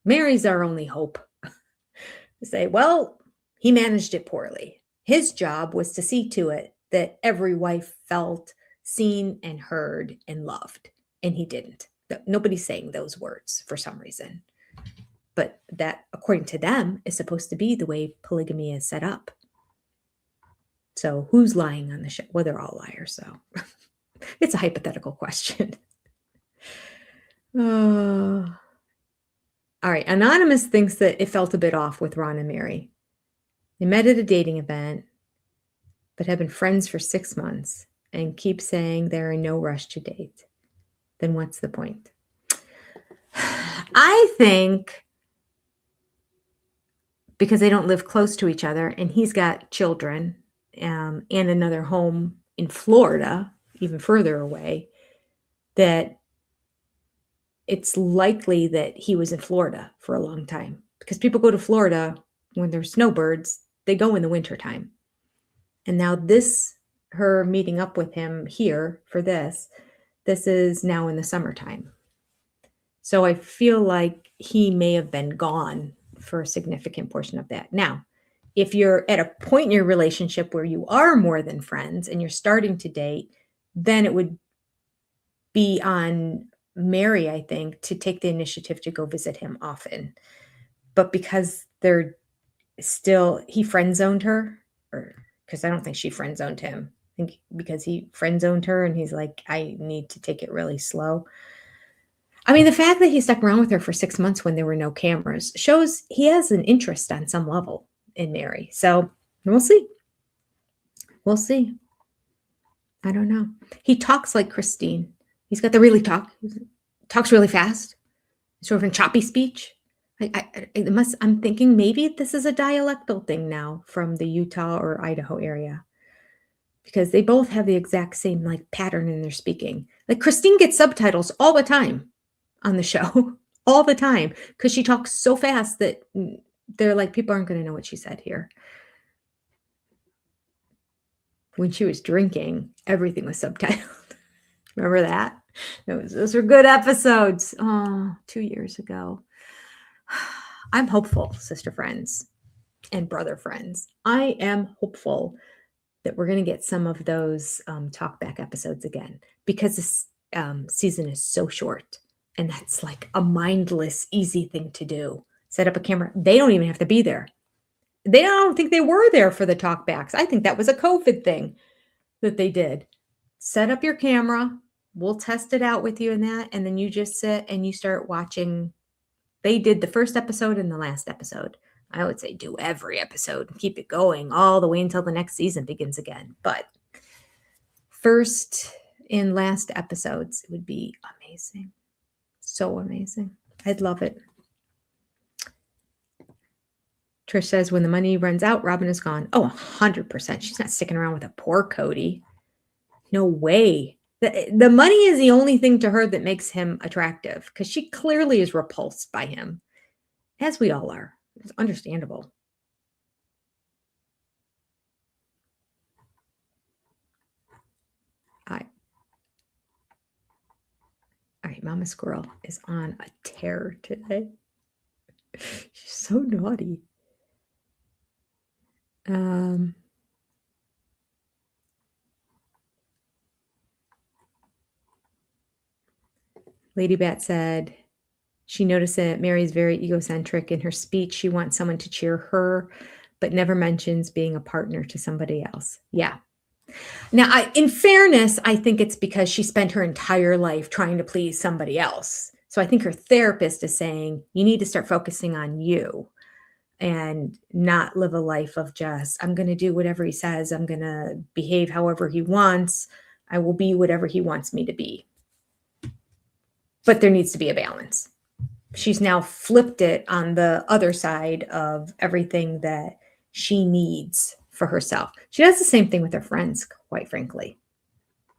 Mary's our only hope. To say, well, he managed it poorly. His job was to see to it that every wife felt seen and heard and loved, and he didn't. Nobody's saying those words for some reason. But that, according to them, is supposed to be the way polygamy is set up. So who's lying on the show? Well, they're all liars, so it's a hypothetical question. All right, Anonymous thinks that it felt a bit off with Ron and Mary. They met at a dating event, but have been friends for 6 months and keep saying they're in no rush to date. Then what's the point? I think because they don't live close to each other and he's got children and another home in Florida, even further away, that it's likely that he was in Florida for a long time. Because people go to Florida when there's snowbirds, they go in the wintertime. And now her meeting up with him here for this is now in the summertime. So I feel like he may have been gone for a significant portion of that. Now, if you're at a point in your relationship where you are more than friends and you're starting to date, then it would be on Mary, I think, to take the initiative to go visit him often. But because he friend zoned her, or because I don't think she friend zoned him. I think because he friend zoned her and he's like, I need to take it really slow. I mean, the fact that he stuck around with her for 6 months when there were no cameras shows he has an interest on some level in Mary. So we'll see. We'll see. I don't know. He talks like Christine. He's got the really talk. He talks really fast. Sort of in choppy speech. I'm thinking maybe this is a dialectal thing now from the Utah or Idaho area, because they both have the exact same like pattern in their speaking. Like Christine gets subtitles all the time on the show, all the time, because she talks so fast that they're like, people aren't going to know what she said here. When she was drinking, everything was subtitled. Remember that? Those were good episodes. Oh, 2 years ago. I'm hopeful, sister friends and brother friends. I am hopeful that we're going to get some of those talkback episodes again, because this season is so short, and that's like a mindless, easy thing to do. Set up a camera. They don't even have to be there. I don't think they were there for the talkbacks. I think that was a COVID thing that they did. Set up your camera. We'll test it out with you in that, and then you just sit and you start watching. They did the first episode and the last episode. I would say do every episode and keep it going all the way until the next season begins again. But first and last episodes. It would be amazing. So amazing. I'd love it. Trish says, when the money runs out, Robin is gone. Oh, 100%. She's not sticking around with a poor Cody. No way. The money is the only thing to her that makes him attractive, because she clearly is repulsed by him, as we all are. It's understandable. All right, Mama Squirrel is on a tear today. She's so naughty. Lady Bat said she noticed that Mary's very egocentric in her speech. She wants someone to cheer her, but never mentions being a partner to somebody else. Yeah. Now, in fairness, I think it's because she spent her entire life trying to please somebody else. So I think her therapist is saying, you need to start focusing on you and not live a life of just, I'm going to do whatever he says. I'm going to behave however he wants. I will be whatever he wants me to be. But there needs to be a balance. She's now flipped it on the other side of everything that she needs for herself. She does the same thing with her friends, quite frankly.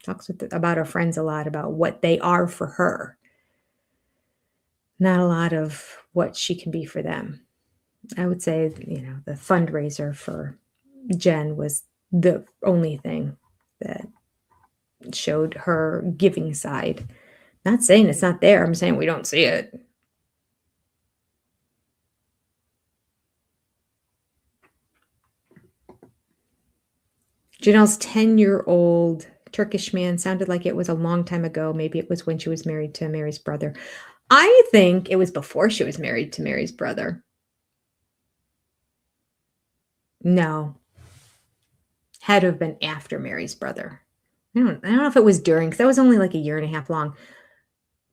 Talks about her friends a lot, about what they are for her. Not a lot of what she can be for them. I would say, the fundraiser for Jen was the only thing that showed her giving side. Not saying it's not there. I'm saying we don't see it. Janelle's 10-year-old Turkish man sounded like it was a long time ago. Maybe it was when she was married to Mary's brother. I think it was before she was married to Mary's brother. No. Had to have been after Mary's brother. I don't know if it was during, because that was only like a year and a half long.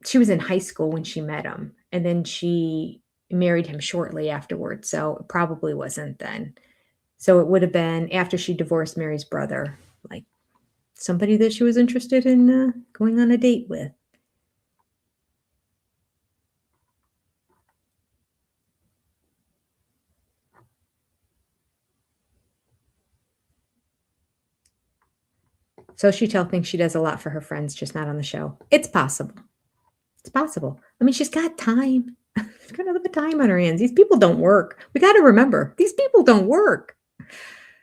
She was in high school when she met him, and then she married him shortly afterwards. So it probably wasn't then. So it would have been after she divorced Mary's brother, like somebody that she was interested in going on a date with. So Chantel thinks she does a lot for her friends, just not on the show. It's possible. It's possible. I mean, she's got time. She's got a little bit of time on her hands. These people don't work. We got to remember, these people don't work. Oh,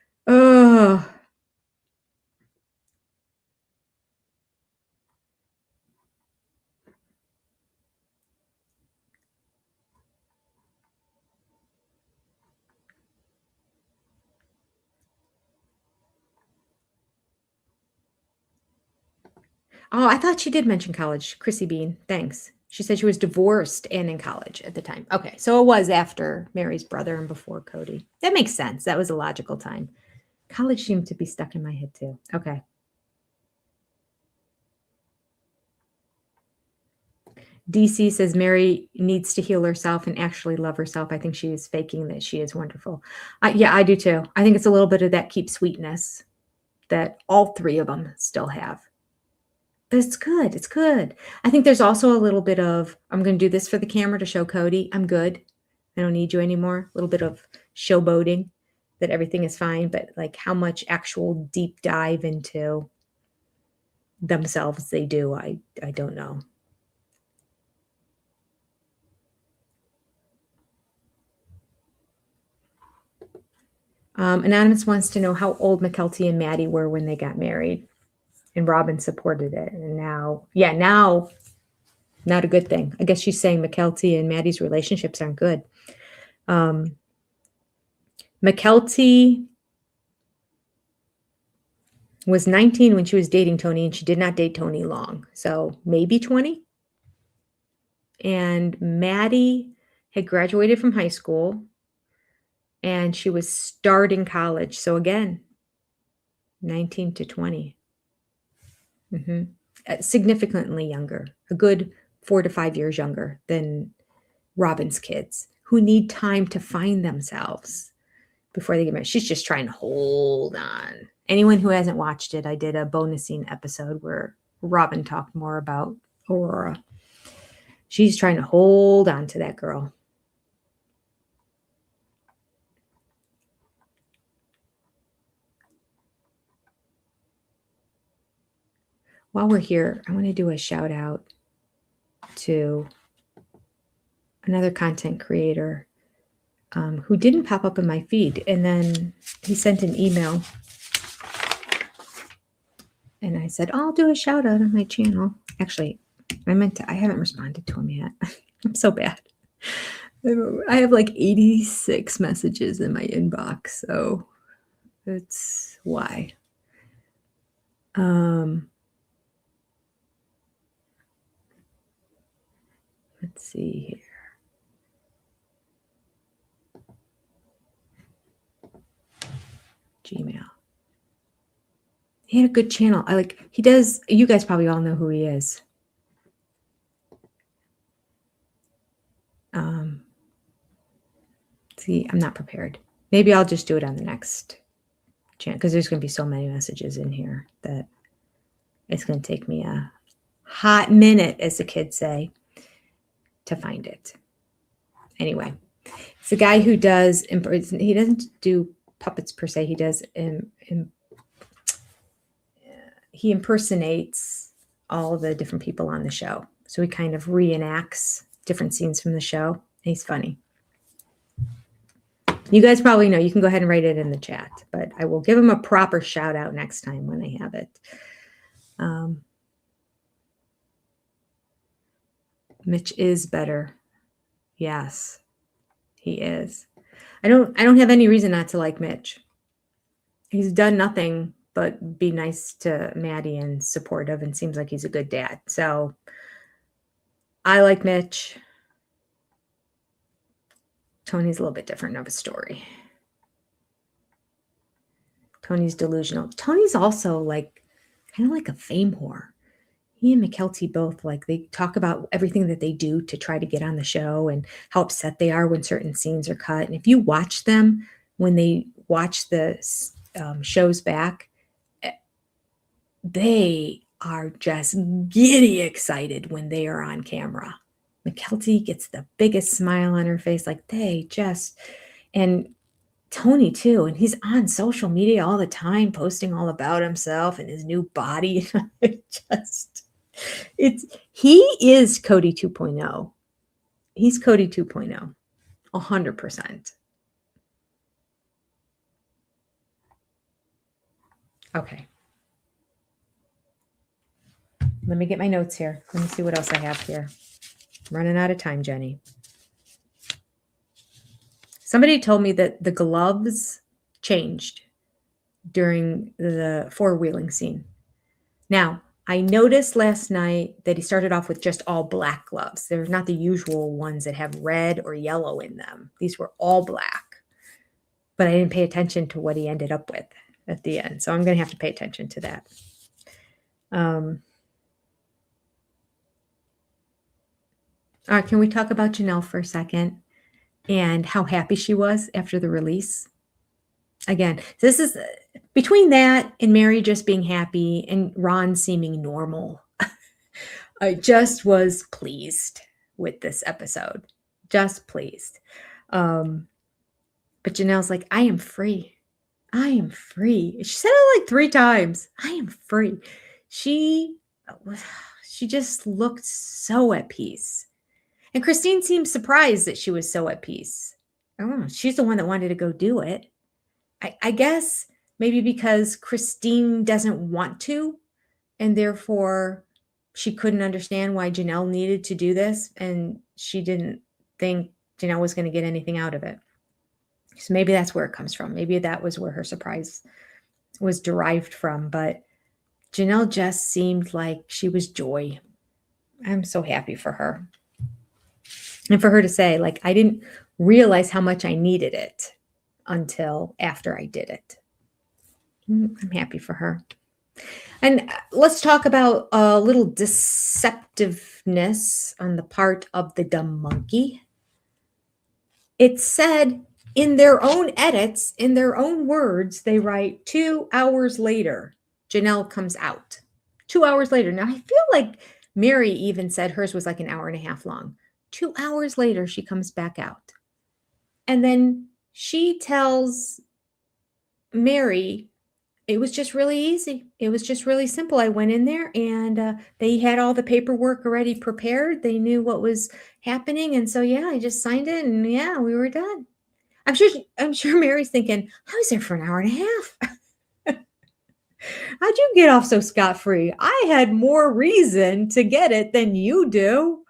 I thought she did mention college. Chrissy Bean, thanks. She said she was divorced and in college at the time. Okay, so it was after Mary's brother and before Cody. That makes sense. That was a logical time. College seemed to be stuck in my head too. Okay. DC says Mary needs to heal herself and actually love herself. I think she is faking that she is wonderful. Yeah, I do too. I think it's a little bit of that keep sweetness that all three of them still have. But it's good. It's good. I think there's also a little bit of, I'm going to do this for the camera to show Cody I'm good. I don't need you anymore. A little bit of showboating that everything is fine, but like how much actual deep dive into themselves they do, I don't know. Anonymous wants to know how old McKelty and Maddie were when they got married, and Robin supported it. And now, not a good thing. I guess she's saying McKelty and Maddie's relationships aren't good. McKelty was 19 when she was dating Tony, and she did not date Tony long. So maybe 20. And Maddie had graduated from high school and she was starting college. So again, 19 to 20. Significantly younger, a good 4 to 5 years younger than Robin's kids, who need time to find themselves before they get married. She's just trying to hold on. Anyone who hasn't watched it, I did a bonusing episode where Robin talked more about Aurora. She's trying to hold on to that girl. While we're here, I want to do a shout out to another content creator who didn't pop up in my feed. And then he sent an email. And I said, I'll do a shout out on my channel. Actually, I haven't responded to him yet. I'm so bad. I have like 86 messages in my inbox. So that's why. Let's see here. Gmail. He had a good channel. He does, you guys probably all know who he is. See, I'm not prepared. Maybe I'll just do it on the next channel because there's going to be so many messages in here that it's going to take me a hot minute, as the kids say, to find it. Anyway, it's a guy who does, he doesn't do puppets per se. He does, he impersonates all the different people on the show. So he kind of reenacts different scenes from the show. He's funny. You guys probably know. You can go ahead and write it in the chat, but I will give him a proper shout out next time when I have it. Mitch is better. Yes, he is. I don't have any reason not to like Mitch. He's done nothing but be nice to Maddie and supportive, and seems like he's a good dad. So I like Mitch. Tony's a little bit different of a story. Tony's delusional. Tony's also kind of like a fame whore. He and McKelty both, they talk about everything that they do to try to get on the show and how upset they are when certain scenes are cut. And if you watch them, when they watch the shows back, they are just giddy excited when they are on camera. McKelty gets the biggest smile on her face, and Tony too. And he's on social media all the time, posting all about himself and his new body. He is Cody 2.0. He's Cody 2.0, 100%. Okay. Let me get my notes here. Let me see what else I have here. I'm running out of time, Jenny. Somebody told me that the gloves changed during the four-wheeling scene. Now, I noticed last night that he started off with just all black gloves. They're not the usual ones that have red or yellow in them. These were all black. But I didn't pay attention to what he ended up with at the end. So I'm going to have to pay attention to that. All right, can we talk about Janelle for a second and how happy she was after the release? Again, this is between that and Mary just being happy and Ron seeming normal. I just was pleased with this episode. Just pleased. But Janelle's like, I am free. I am free. She said it 3 times. I am free. She just looked so at peace. And Christine seemed surprised that she was so at peace. I don't know. She's the one that wanted to go do it. I guess maybe because Christine doesn't want to, and therefore she couldn't understand why Janelle needed to do this, and she didn't think Janelle was going to get anything out of it. So maybe that's where it comes from. Maybe that was where her surprise was derived from. But Janelle just seemed like she was joy. I'm so happy for her. And for her to say, I didn't realize how much I needed it until after I did it. I'm happy for her. And let's talk about a little deceptiveness on the part of the dumb monkey. It said In their own edits, in their own words, they write 2 hours later, Janelle comes out. 2 hours later. Now, I feel like Mary even said hers was like an hour and a half long. 2 hours later, she comes back out. And then she tells Mary, it was just really easy. It was just really simple. I went in there and they had all the paperwork already prepared. They knew what was happening. And so, yeah, I just signed it and yeah, we were done. I'm sure Mary's thinking, I was there for an hour and a half. How'd you get off so scot-free? I had more reason to get it than you do.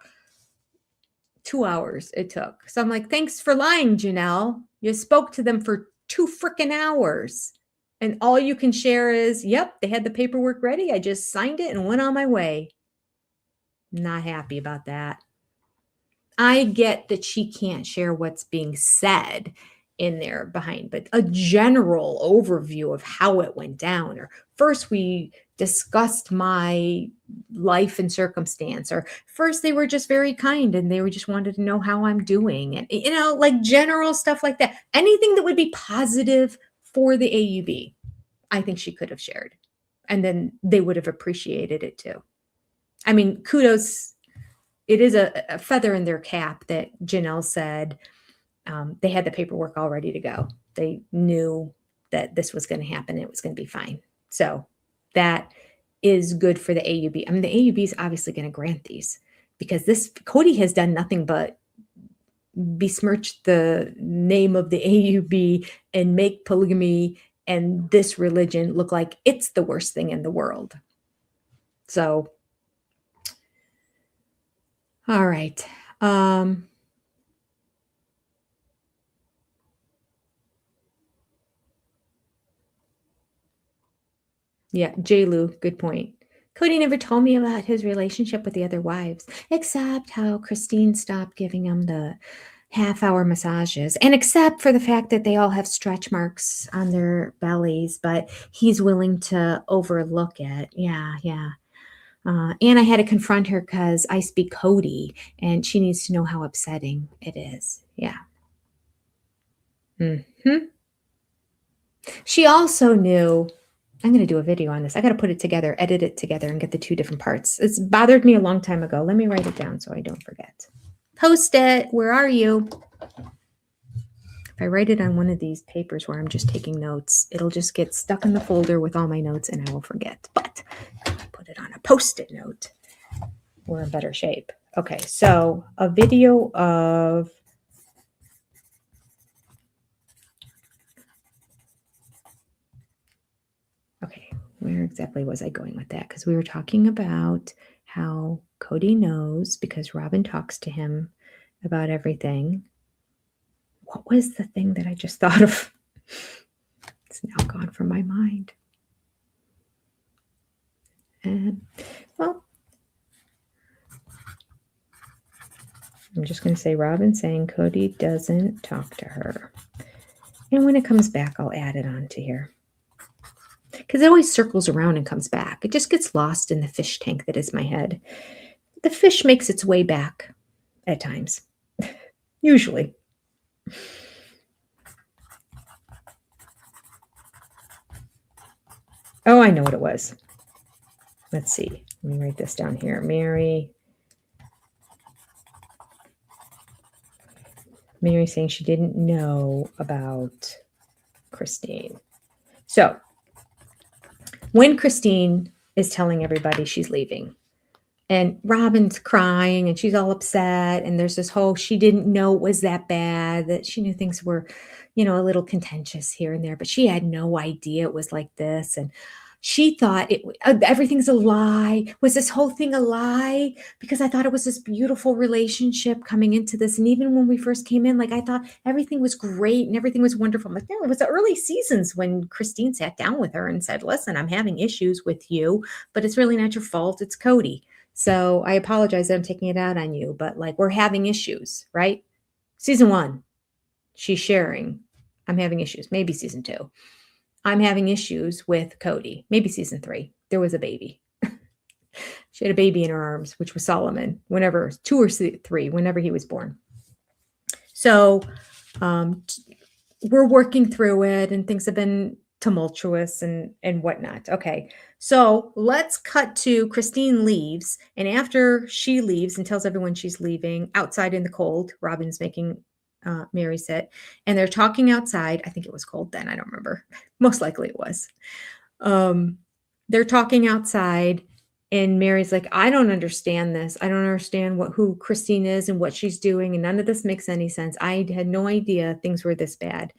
2 hours it took. So I'm like, thanks for lying, Janelle. You spoke to them for 2 freaking hours. And all you can share is, yep, they had the paperwork ready. I just signed it and went on my way. Not happy about that. I get that she can't share what's being said in there behind, but a general overview of how it went down. Or first we discussed my life and circumstance, or first they were just very kind and they were just wanted to know how I'm doing. And, like general stuff like that. Anything that would be positive for the AUB, I think she could have shared. And then they would have appreciated it too. I mean, kudos. It is a feather in their cap that Janelle said they had the paperwork all ready to go. They knew that this was going to happen. It was going to be fine. So that is good for the AUB. I mean, the AUB is obviously going to grant these because Cody has done nothing but besmirch the name of the AUB and make polygamy and this religion look like it's the worst thing in the world. So, all right. Yeah, J-Lu, good point. Cody never told me about his relationship with the other wives, except how Christine stopped giving him the half-hour massages, and except for the fact that they all have stretch marks on their bellies, but he's willing to overlook it. Yeah. And I had to confront her because I speak Cody, and she needs to know how upsetting it is. Yeah. She also knew. I'm going to do a video on this. I got to put it together, edit it together, and get the 2 different parts. It's bothered me a long time ago. Let me write it down so I don't forget. Post it. Where are you? If I write it on one of these papers where I'm just taking notes, it'll just get stuck in the folder with all my notes and I will forget. But if I put it on a Post-it note, we're in better shape. Okay, so a video of... Okay, where exactly was I going with that? Because we were talking about how Cody knows because Robin talks to him about everything. What was the thing that I just thought of? It's now gone from my mind. And, well, I'm just going to say Robin saying Cody doesn't talk to her. And when it comes back, I'll add it on to here. Because it always circles around and comes back. It just gets lost in the fish tank that is my head. The fish makes its way back at times. Usually. Oh, I know what it was. Let's see. Let me write this down here. Mary saying she didn't know about Christine. So, when Christine is telling everybody she's leaving, and Robin's crying and she's all upset, and there's this whole, she didn't know it was that bad, that she knew things were, a little contentious here and there, but she had no idea it was like this. And she thought everything's a lie. Was this whole thing a lie? Because I thought it was this beautiful relationship coming into this. And even when we first came in, I thought everything was great and everything was wonderful. I'm like, no, it was the early seasons when Christine sat down with her and said, listen, I'm having issues with you, but it's really not your fault. It's Cody. So I apologize that I'm taking it out on you, but we're having issues, right? Season 1, she's sharing, I'm having issues. Maybe season 2. I'm having issues with Cody. Maybe season 3. There was a baby. She had a baby in her arms, which was Solomon, 2 or 3, whenever he was born. So we're working through it and things have been tumultuous and whatnot. Okay. So let's cut to Christine leaves. And after she leaves and tells everyone she's leaving outside in the cold, Robin's making Mary sit. And they're talking outside. I think it was cold then. I don't remember. Most likely it was. They're talking outside. And Mary's like, I don't understand this. I don't understand who Christine is and what she's doing. And none of this makes any sense. I had no idea things were this bad.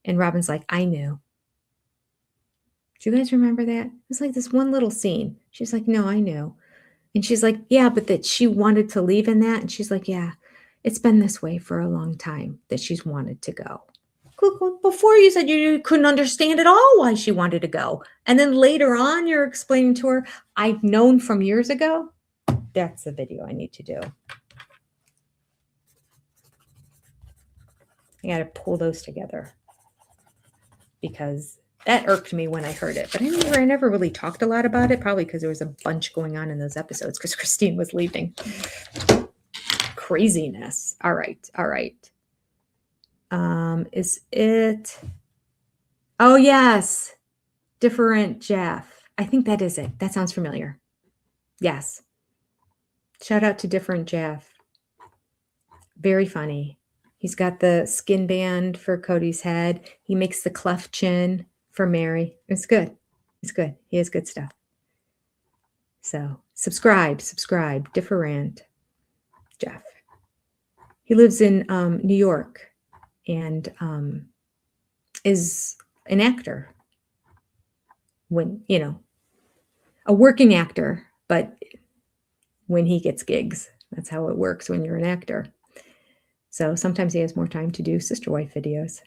And Robin's like, I knew. Do you guys remember that? It was like this one little scene. She's like, no, I knew. And she's like, yeah, but that she wanted to leave in that. And she's like, yeah, it's been this way for a long time that she's wanted to go. Before you said you couldn't understand at all why she wanted to go. And then later on, you're explaining to her, I've known from years ago. That's the video I need to do. I got to pull those together because that irked me when I heard it. But I never really talked a lot about it, probably because there was a bunch going on in those episodes because Christine was leaving. Craziness. All right. All right. Is it? Oh, yes. Different Jeff. I think that is it. That sounds familiar. Yes. Shout out to Different Jeff. Very funny. He's got the skin band for Cody's head. He makes the cleft chin for Mary. It's good. It's good. He has good stuff. So subscribe. Different Jeff. He lives in New York and is an actor. When, a working actor, but when he gets gigs, that's how it works when you're an actor. So sometimes he has more time to do sister wife videos.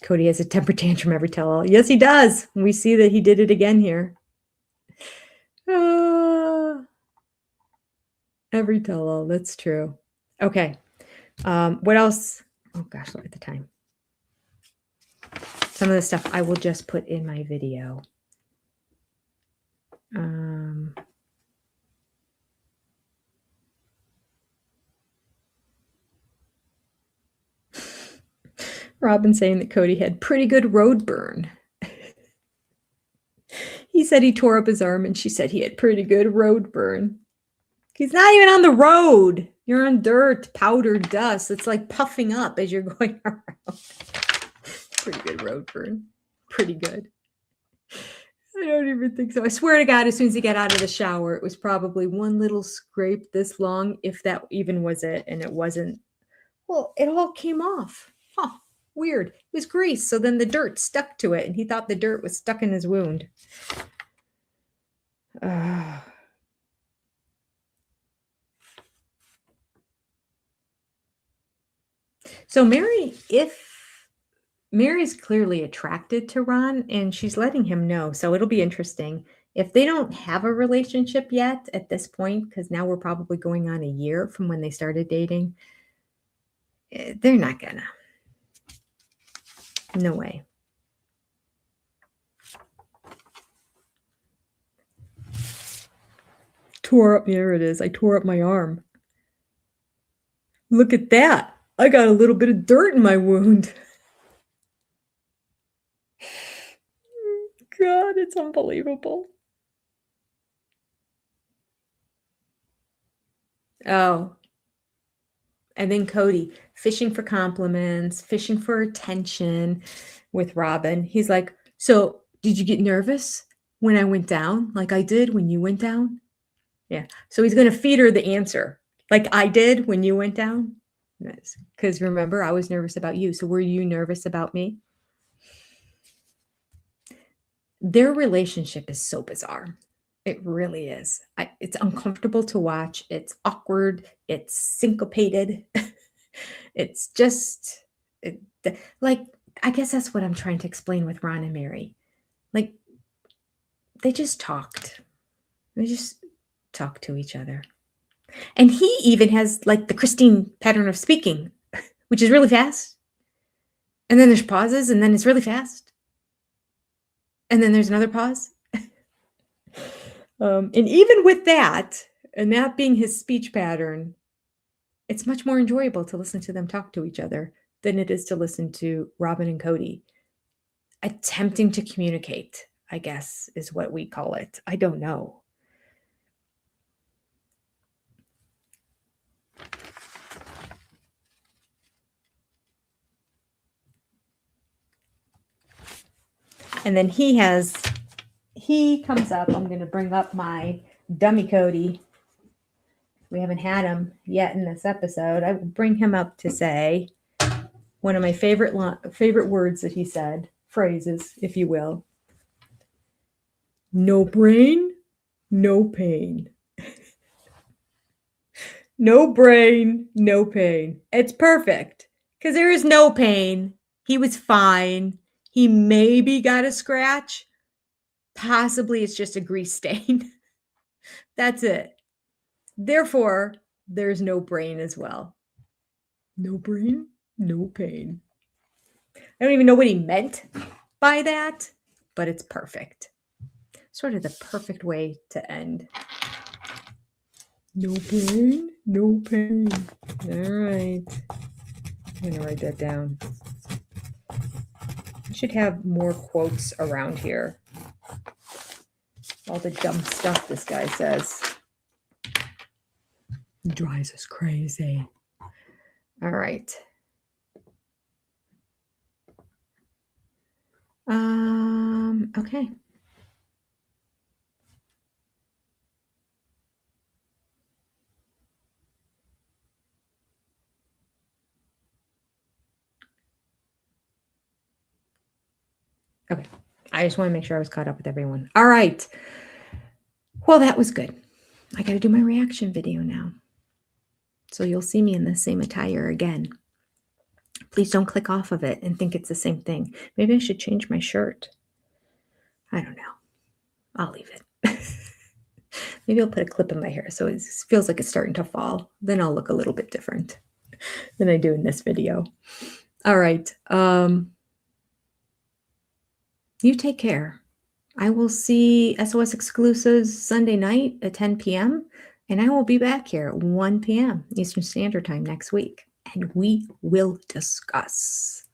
Cody has a temper tantrum every tell-all. Yes, he does. We see that he did it again here. Every tell-all. That's true. Okay. What else? Oh gosh, look at the time. Some of the stuff I will just put in my video. Robin saying that Cody had pretty good road burn. He said he tore up his arm and she said he had pretty good road burn. He's not even on the road. You're on dirt, powder, dust. It's like puffing up as you're going around. Pretty good road burn. Pretty good. I don't even think so. I swear to God, as soon as he got out of the shower, it was probably one little scrape this long, if that even was it. And it wasn't. Well, it all came off. Huh. Weird. It was grease. So then the dirt stuck to it. And he thought the dirt was stuck in his wound. So Mary's clearly attracted to Ron and she's letting him know. So it'll be interesting. If they don't have a relationship yet at this point, because now we're probably going on a year from when they started dating, they're not gonna. No way. There it is. I tore up my arm. Look at that. I got a little bit of dirt in my wound. God, it's unbelievable. Oh. And then Cody, fishing for compliments, fishing for attention with Robin. He's like, so did you get nervous when I went down? Like I did when you went down? Yeah. So he's going to feed her the answer. Like I did when you went down? Because remember, I was nervous about you. So were you nervous about me? Their relationship is so bizarre. It really is. It's uncomfortable to watch. It's awkward. It's syncopated. It's just like, I guess that's what I'm trying to explain with Ron and Mary. Like, they just talked. They just talked to each other. And he even has like the Christine pattern of speaking, which is really fast. And then there's pauses, and then it's really fast. And then there's another pause. And even with that, and that being his speech pattern, it's much more enjoyable to listen to them talk to each other than it is to listen to Robin and Cody attempting to communicate, I guess is what we call it. I don't know. And then he comes up. I'm going to bring up my dummy Cody. We haven't had him yet in this episode. I will bring him up to say one of my favorite words that he said, phrases, if you will. No brain, no pain. No brain, no pain. It's perfect because there is no pain. He was fine. He maybe got a scratch. Possibly it's just a grease stain. That's it. Therefore, there's no brain as well. No brain, no pain. I don't even know what he meant by that, but it's perfect. Sort of the perfect way to end. No brain, no pain. All right. I'm going to write that down. I should have more quotes around here. All the dumb stuff this guy says. It drives us crazy. All right. Okay. Okay. I just want to make sure I was caught up with everyone. All right. Well, that was good. I got to do my reaction video now. So you'll see me in the same attire again. Please don't click off of it and think it's the same thing. Maybe I should change my shirt. I don't know. I'll leave it. Maybe I'll put a clip in my hair so it feels like it's starting to fall. Then I'll look a little bit different than I do in this video. All right. You take care. I will see SOS Exclusives Sunday night at 10 p.m. And I will be back here at 1 p.m. Eastern Standard Time next week. And we will discuss.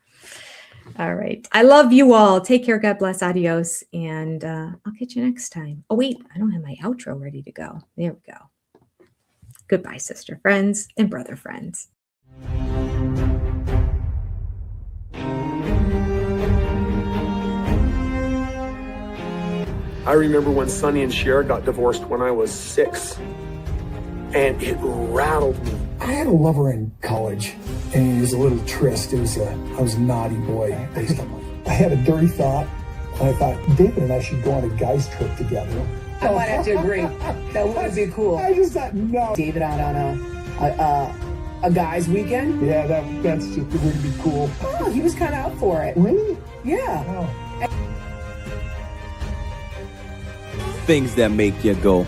All right. I love you all. Take care. God bless. Adios. And I'll catch you next time. Oh, wait. I don't have my outro ready to go. There we go. Goodbye, sister friends and brother friends. I remember when Sonny and Cher got divorced when I was 6, and it rattled me. I had a lover in college, and it was a little tryst. I was a naughty boy. I had a dirty thought, and I thought David and I should go on a guys trip together. I might have to agree. That would be cool. I just thought, no. David out on a guys' weekend. Yeah, that's just would be cool. Oh, he was kind of up for it. Really? Yeah. Oh. Things that make you go,